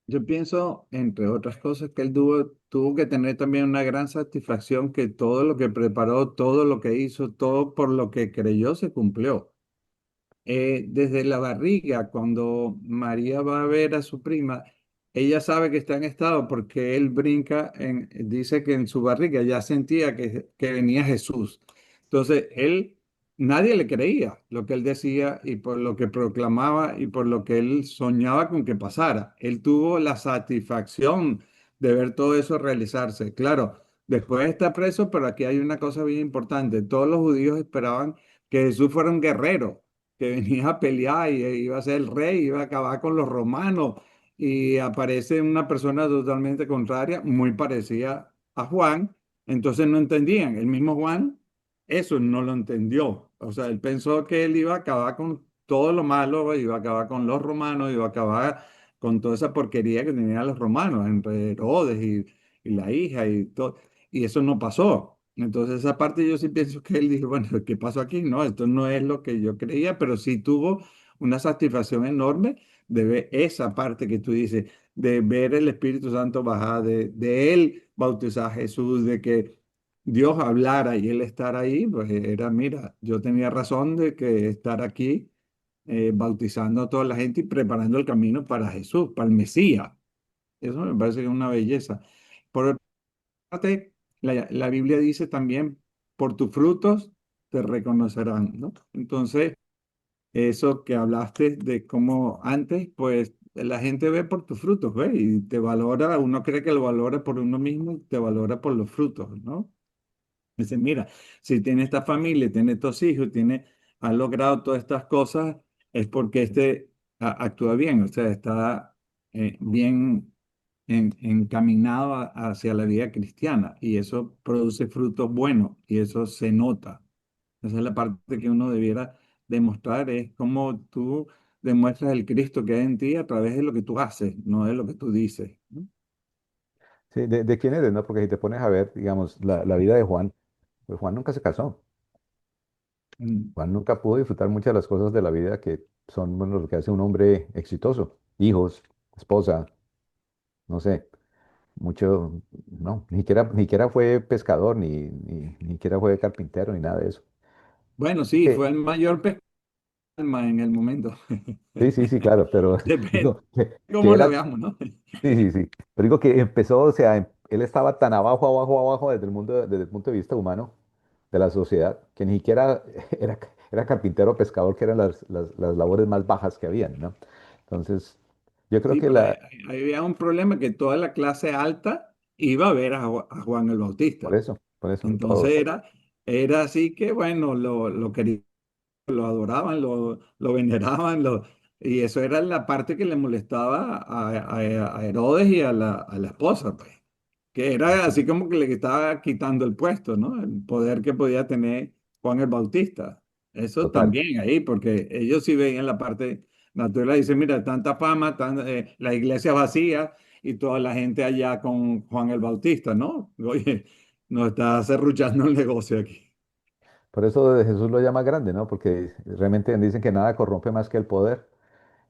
Yo pienso, entre otras cosas, que él tuvo que tener también una gran satisfacción que todo lo que preparó, todo lo que hizo, todo por lo que creyó se cumplió. Desde la barriga, cuando María va a ver a su prima, ella sabe que está en estado porque él dice que en su barriga ya sentía que venía Jesús. Entonces, nadie le creía lo que él decía y por lo que proclamaba y por lo que él soñaba con que pasara. Él tuvo la satisfacción de ver todo eso realizarse. Claro, después está preso, pero aquí hay una cosa bien importante. Todos los judíos esperaban que Jesús fuera un guerrero que venía a pelear y iba a ser el rey, iba a acabar con los romanos. Y aparece una persona totalmente contraria, muy parecida a Juan. Entonces no entendían. El mismo Juan eso no lo entendió. O sea, él pensó que él iba a acabar con todo lo malo, iba a acabar con los romanos, iba a acabar con toda esa porquería que tenían los romanos, entre Herodes y la hija y todo. Y eso no pasó. Entonces, esa parte yo sí pienso que él dijo, bueno, ¿qué pasó aquí? No, esto no es lo que yo creía, pero sí tuvo una satisfacción enorme de ver esa parte que tú dices, de ver el Espíritu Santo bajar, de él bautizar a Jesús, de que Dios hablara y él estar ahí, pues era, mira, yo tenía razón de que estar aquí bautizando a toda la gente y preparando el camino para Jesús, para el Mesías. Eso me parece que es una belleza. Por parte, la Biblia dice también, por tus frutos te reconocerán, ¿no? Entonces, eso que hablaste de cómo antes, pues la gente ve por tus frutos, ¿ve? Y te valora, uno cree que lo valora por uno mismo y te valora por los frutos, ¿no? Dice, mira, si tiene esta familia, tiene estos hijos, ha logrado todas estas cosas, es porque actúa bien, o sea, está bien encaminado hacia la vida cristiana y eso produce frutos buenos y eso se nota. Esa es la parte que uno debiera demostrar, es cómo tú demuestras el Cristo que hay en ti a través de lo que tú haces, no de lo que tú dices, ¿no? Sí, de quién eres, ¿no? Porque si te pones a ver, digamos, la vida de Juan, pues Juan nunca se casó. Mm. Juan nunca pudo disfrutar muchas de las cosas de la vida que son, bueno, lo que hace un hombre exitoso. Hijos, esposa, no sé, mucho, no, ni siquiera fue pescador, ni siquiera fue carpintero, ni nada de eso. Bueno, Creo sí, fue que el mayor alma en el momento. sí, sí, sí, claro, pero Depende digo de cómo que lo era, veamos, ¿no? sí, sí, sí, pero digo que empezó, o sea, él estaba tan abajo, abajo, abajo desde el punto de vista humano de la sociedad, que ni siquiera era carpintero o pescador, que eran las labores más bajas que habían, ¿no? Entonces, yo creo Sí, que pero ahí había un problema que toda la clase alta iba a ver a Juan el Bautista. por eso, Entonces todos, era así que, bueno, lo querían, lo adoraban, lo veneraban, y eso era la parte que le molestaba a Herodes y a la esposa, pues, que era así como que le estaba quitando el puesto, ¿no? El poder que podía tener Juan el Bautista. Eso total. también ahí, porque ellos sí veían la parte natural, dicen, mira, tanta fama, la iglesia vacía y toda la gente allá con Juan el Bautista, ¿no? Oye, nos está cerruchando el negocio aquí. Por eso Jesús lo llama grande, ¿no? Porque realmente dicen que nada corrompe más que el poder,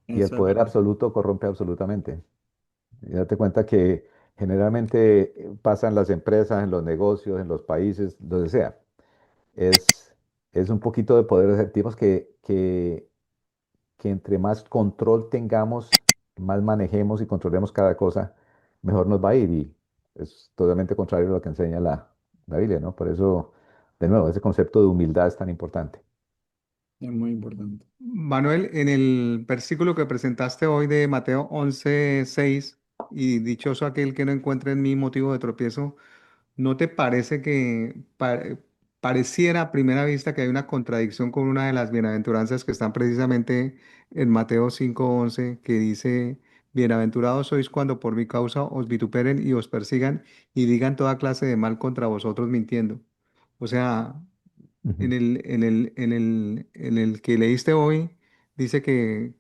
y el Eso es poder verdad. absoluto corrompe absolutamente. Y date cuenta que generalmente pasa en las empresas, en los negocios, en los países, donde sea. Es, es un poquito de poder. Sentimos que entre más control tengamos, más manejemos y controlemos cada cosa, mejor nos va a ir. Y es totalmente contrario a lo que enseña la Biblia, ¿no? Por eso, de nuevo, ese concepto de humildad es tan importante. Es muy importante. Manuel, en el versículo que presentaste hoy de Mateo 11:6 y dichoso aquel que no encuentre en mí motivo de tropiezo, ¿no te parece que pareciera a primera vista que hay una contradicción con una de las bienaventuranzas que están precisamente en Mateo 5:11, que dice, bienaventurados sois cuando por mi causa os vituperen y os persigan y digan toda clase de mal contra vosotros mintiendo? O sea, Ujú. en el que leíste hoy, dice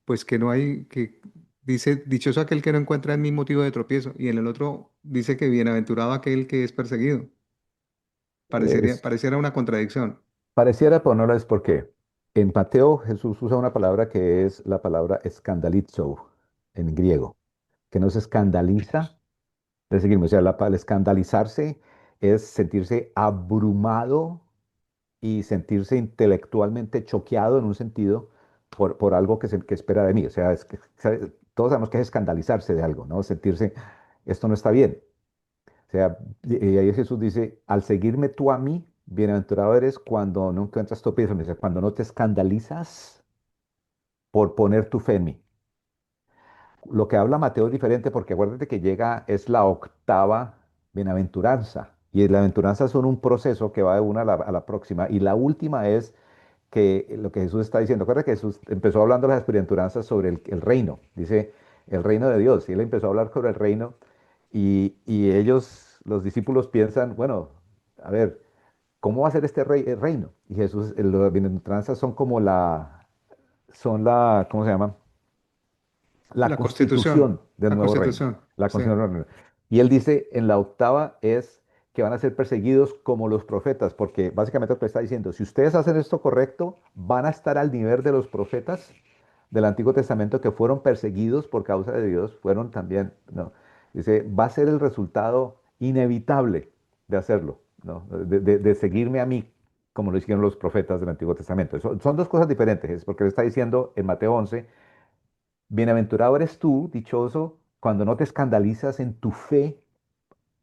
pues que no hay, que dice, dichoso aquel que no encuentra en mí motivo de tropiezo, y en el otro dice que bienaventurado aquel que es perseguido. Es, Pareciera una contradicción. pareciera, pero no lo es porque en Mateo Jesús usa una palabra que es la palabra escandalizo en griego, que no se escandaliza de seguirme. O sea, el escandalizarse es sentirse abrumado y sentirse intelectualmente choqueado en un sentido por algo que espera de mí. O sea, todos sabemos que es escandalizarse de algo, ¿no? Sentirse, esto no está bien. O sea, y ahí Jesús dice, al seguirme tú a mí, bienaventurado eres cuando no encuentras tropiezo, o sea, cuando no te escandalizas por poner tu fe en mí. Lo que habla Mateo es diferente porque acuérdate que llega, es la octava bienaventuranza. Y la aventuranza son un proceso que va de una a la próxima. Y la última es que lo que Jesús está diciendo. Acuérdate que Jesús empezó hablando de las bienaventuranzas sobre el reino. Dice el reino de Dios. Y él empezó a hablar sobre el reino. Y ellos, los discípulos, piensan, bueno, a ver, ¿cómo va a ser este el reino? Y Jesús, las bienaventuranzas son como ¿cómo se llama? La constitución del La nuevo reino, Constitución, la sí. constitución del nuevo reino. Y él dice en la octava es que van a ser perseguidos como los profetas, porque básicamente lo que está diciendo, si ustedes hacen esto correcto, van a estar al nivel de los profetas del Antiguo Testamento que fueron perseguidos por causa de Dios, fueron también, no, dice, va a ser el resultado inevitable de hacerlo, ¿no? De seguirme a mí, como lo hicieron los profetas del Antiguo Testamento. Son dos cosas diferentes, es porque él está diciendo en Mateo 11, bienaventurado eres tú, dichoso, cuando no te escandalizas en tu fe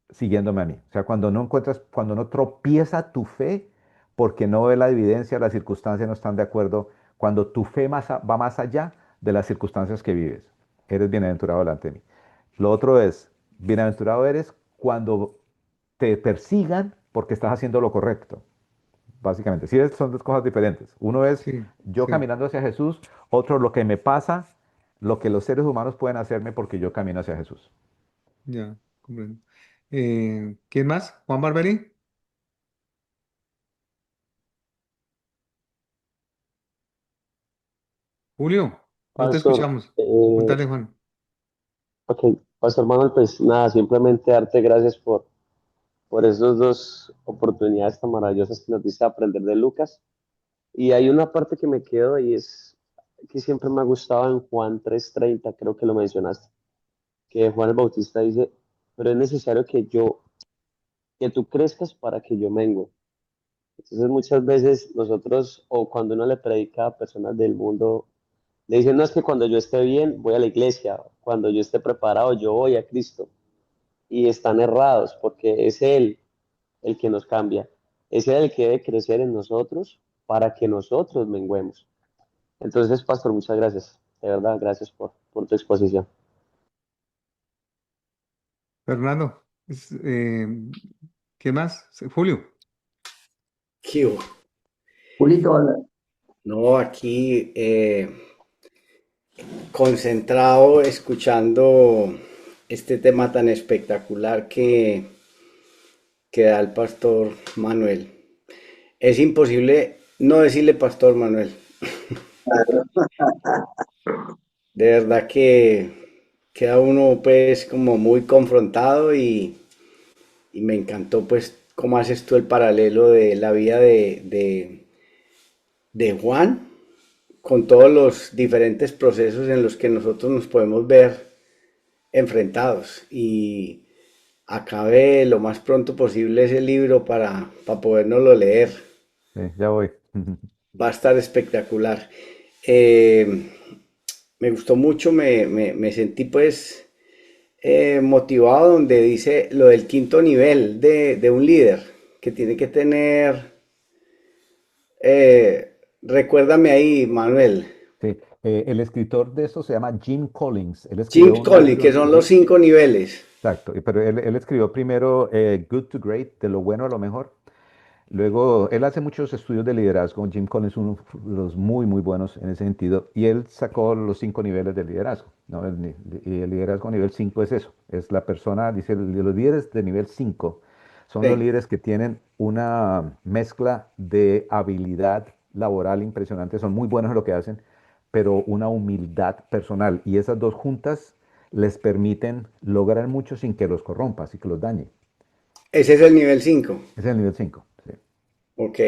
siguiéndome a mí. O sea, cuando no tropieza tu fe porque no ve la evidencia, las circunstancias no están de acuerdo, cuando tu fe va más allá de las circunstancias que vives. Eres bienaventurado delante de mí. Lo otro es, bienaventurado eres cuando te persigan porque estás haciendo lo correcto. Básicamente, sí, son dos cosas diferentes. Uno es Sí, yo sí, caminando hacia Jesús, otro lo que me pasa, lo que los seres humanos pueden hacerme porque yo camino hacia Jesús. ya, comprendo. ¿Quién más? ¿Juan Barberi? Julio, no te Pastor, escuchamos. Contale, Juan. ok, Pastor Manuel, pues nada, simplemente darte gracias por esas dos oportunidades tan maravillosas que nos diste de aprender de Lucas. Y hay una parte que me quedo y es que siempre me ha gustado en Juan 3:30, creo que lo mencionaste, que Juan el Bautista dice, pero es necesario que tú crezcas para que yo mengue. Entonces muchas veces nosotros, o cuando uno le predica a personas del mundo, le dicen, no, es que cuando yo esté bien, voy a la iglesia, cuando yo esté preparado, yo voy a Cristo. Y están errados porque es Él el que nos cambia. Es Él el que debe crecer en nosotros para que nosotros menguemos. Entonces, Pastor, muchas gracias. De verdad, gracias por tu exposición. Fernando, ¿qué más? Julio. ¿Qué hubo? Julito, hola. No, aquí concentrado escuchando este tema tan espectacular que da el pastor Manuel. Es imposible no decirle pastor Manuel. De verdad que queda uno pues como muy confrontado y me encantó pues cómo haces tú el paralelo de la vida de Juan con todos los diferentes procesos en los que nosotros nos podemos ver enfrentados y acabe lo más pronto posible ese libro para podernoslo leer. Sí, ya voy. Va a estar espectacular. Eh, Me gustó mucho, me sentí pues motivado donde dice lo del quinto nivel de un líder, que tiene que tener, recuérdame ahí, Manuel, Sí, el escritor de eso se llama Jim Collins. Él Jim escribió un Collins, que libro, son los sí, 5 niveles. exacto, pero él escribió primero Good to Great, de lo bueno a lo mejor. Luego, él hace muchos estudios de liderazgo. Jim Collins es uno de los muy, muy buenos en ese sentido. Y él sacó los 5 niveles de liderazgo, ¿no? Y el liderazgo nivel 5 es eso. Es la persona, dice, los líderes de nivel 5 son los Sí. líderes que tienen una mezcla de habilidad laboral impresionante. Son muy buenos en lo que hacen, pero una humildad personal. Y esas dos juntas les permiten lograr mucho sin que los corrompa, sin que los dañe. Ese es el nivel 5. Ese es el nivel 5. Sí. Ok.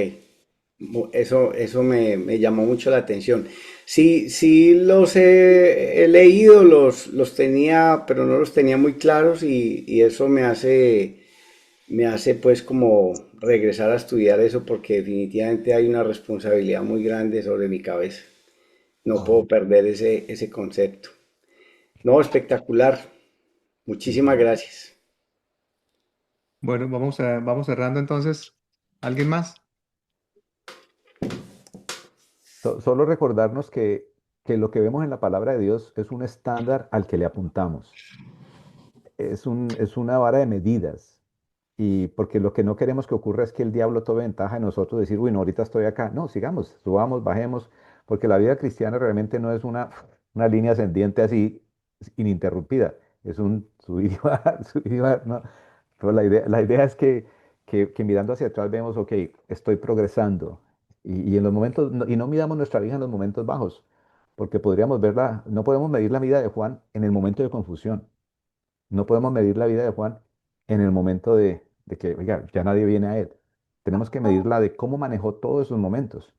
Eso me llamó mucho la atención. Sí, sí los he leído, los tenía, pero no los tenía muy claros y eso me hace pues como regresar a estudiar eso porque definitivamente hay una responsabilidad muy grande sobre mi cabeza. No puedo perder ese concepto. No, espectacular. Muchísimas gracias. Bueno, vamos cerrando entonces. ¿Alguien más? Solo recordarnos que lo que vemos en la palabra de Dios es un estándar al que le apuntamos. Es una vara de medidas. Y porque lo que no queremos que ocurra es que el diablo tome ventaja de nosotros, decir, uy, no, ahorita estoy acá. No, sigamos, subamos, bajemos, porque la vida cristiana realmente no es una línea ascendiente así ininterrumpida. Es un subir y bajar, subir y bajar, ¿no? Pero la idea es que mirando hacia atrás vemos, ok, estoy progresando. Y en los momentos, y no midamos nuestra vida en los momentos bajos, porque podríamos verla, no podemos medir la vida de Juan en el momento de confusión. No podemos medir la vida de Juan en el momento de que, oiga, ya nadie viene a él. Tenemos que medirla de cómo manejó todos esos momentos.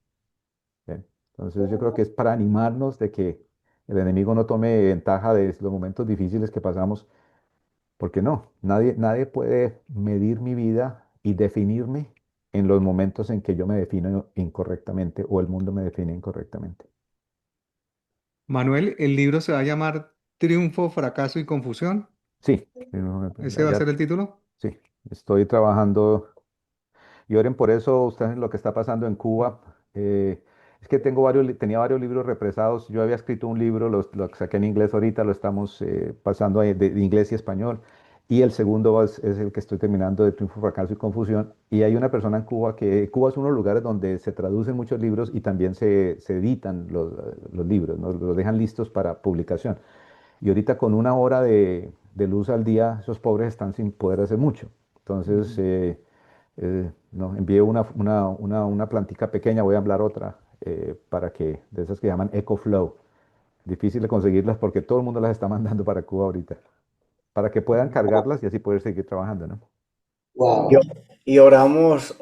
¿Ven? Entonces yo creo que es para animarnos de que el enemigo no tome ventaja de los momentos difíciles que pasamos, porque no, nadie puede medir mi vida y definirme en los momentos en que yo me defino incorrectamente o el mundo me define incorrectamente. Manuel, el libro se va a llamar Triunfo, Fracaso y Confusión. Sí, ¿Ese va a ya, ser el título? sí, estoy trabajando. Y oren por eso, ustedes lo que está pasando en Cuba. Es que tenía varios libros represados. Yo había escrito un libro, lo saqué en inglés ahorita, lo estamos pasando ahí de inglés y español. Y el segundo es el que estoy terminando de Triunfo, Fracaso y Confusión. Y hay una persona en Cuba Cuba es uno de los lugares donde se traducen muchos libros y también se editan los libros, ¿no? Los dejan listos para publicación. Y ahorita con 1 hora de luz al día, esos pobres están sin poder hacer mucho. Entonces, no, envié una plantica pequeña, voy a hablar otra, para que, de esas que llaman EcoFlow. Difícil de conseguirlas porque todo el mundo las está mandando para Cuba ahorita, para que puedan cargarlas y así poder seguir trabajando, ¿no? Y, Wow. y oramos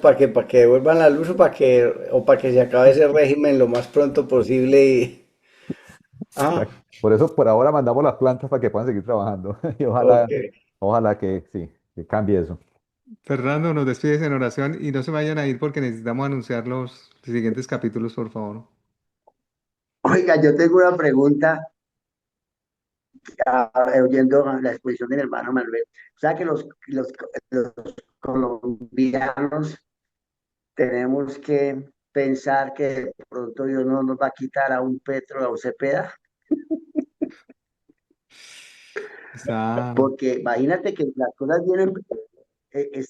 para que devuelvan la luz o para que se acabe ese régimen lo más pronto posible ah, Exacto. Por eso, por ahora mandamos las plantas para que puedan seguir trabajando y ok. ojalá que sí, que cambie eso. Fernando, nos despides en oración y no se vayan a ir porque necesitamos anunciar los siguientes capítulos, por favor. Oiga, yo tengo una pregunta, oyendo la exposición del hermano Manuel. O sea que los colombianos tenemos que pensar que de pronto Dios no nos va a quitar a un Petro, a un Cepeda, Está, porque imagínate que las cosas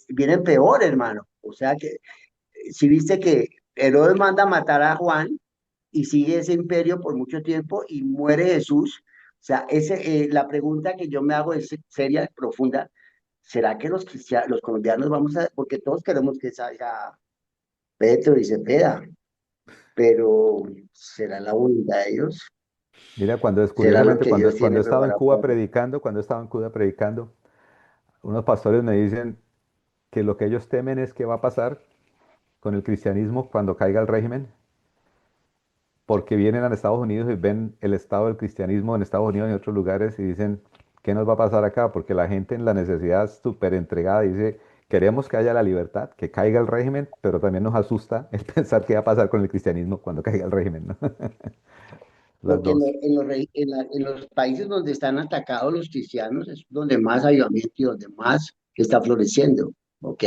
vienen peor, hermano. O sea que si viste que Herodes manda a matar a Juan y sigue ese imperio por mucho tiempo y muere Jesús. O sea, la pregunta que yo me hago es seria, profunda. ¿Será que los cristianos, los colombianos vamos a, porque todos queremos que salga Petro y Cepeda, pero ¿será la voluntad de ellos? Mira, ¿Será lo curiosamente, que Dios cuando he tiene estado en preparado Cuba para predicando, unos pastores me dicen que lo que ellos temen es que va a pasar con el cristianismo cuando caiga el régimen, porque vienen a Estados Unidos y ven el estado del cristianismo en Estados Unidos y en otros lugares y dicen, ¿qué nos va a pasar acá? Porque la gente en la necesidad súper entregada dice, queremos que haya la libertad, que caiga el régimen, pero también nos asusta el pensar qué va a pasar con el cristianismo cuando caiga el régimen, ¿no? Las Porque dos. en los países donde están atacados los cristianos es donde más avivamiento y donde más está floreciendo. Ok,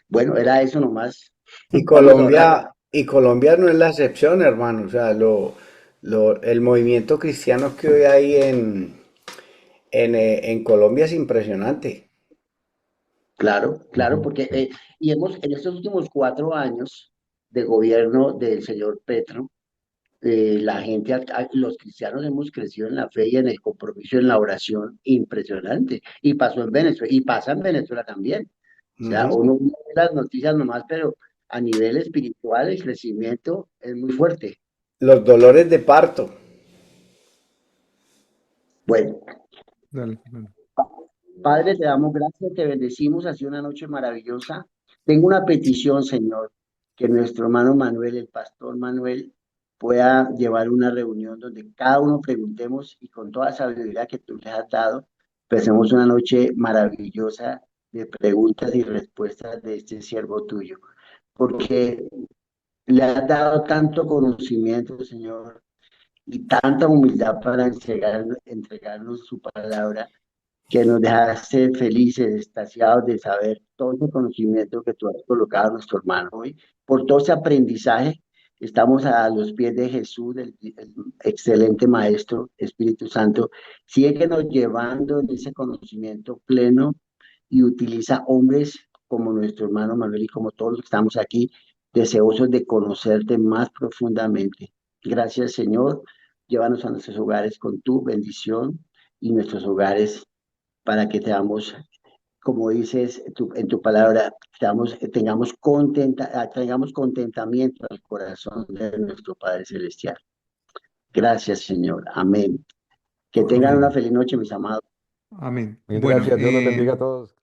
bueno, era eso nomás. Vamos a orar. Y Colombia no es la excepción, hermano. O sea, el movimiento cristiano que hoy hay en Colombia es impresionante. Claro, claro, Ujú, porque sí. y hemos en estos últimos 4 años de gobierno del señor Petro, la gente, los cristianos hemos crecido en la fe y en el compromiso en la oración impresionante. Y pasó en Venezuela, y pasa en Venezuela también. O sea, Ujú. uno ve las noticias nomás, pero a nivel espiritual el crecimiento es muy fuerte. Los dolores de parto. Bueno, Dale, Fernando. Padre, te damos gracias, te bendecimos, ha sido una noche maravillosa. Tengo una petición, Señor, que nuestro hermano Manuel, el pastor Manuel, pueda llevar una reunión donde cada uno preguntemos y con toda sabiduría que tú les has dado, pasemos una noche maravillosa de preguntas y respuestas de este siervo tuyo, porque le has dado tanto conocimiento, Señor, y tanta humildad para entregarnos su palabra que nos dejaste felices, extasiados de saber todo ese conocimiento que tú has colocado a nuestro hermano hoy. Por todo ese aprendizaje, estamos a los pies de Jesús, el excelente Maestro, Espíritu Santo. Síguenos llevando en ese conocimiento pleno y utiliza hombres como nuestro hermano Manuel y como todos los que estamos aquí, deseosos de conocerte más profundamente. Gracias, Señor. Llévanos a nuestros hogares con tu bendición y nuestros hogares para que tengamos, como dices en tu palabra, tengamos contentamiento al corazón de nuestro Padre Celestial. Gracias, Señor. Amén. Que tengan una Amén. feliz noche, mis amados. Amén. Mil Bueno, gracias, Dios los bendiga a todos.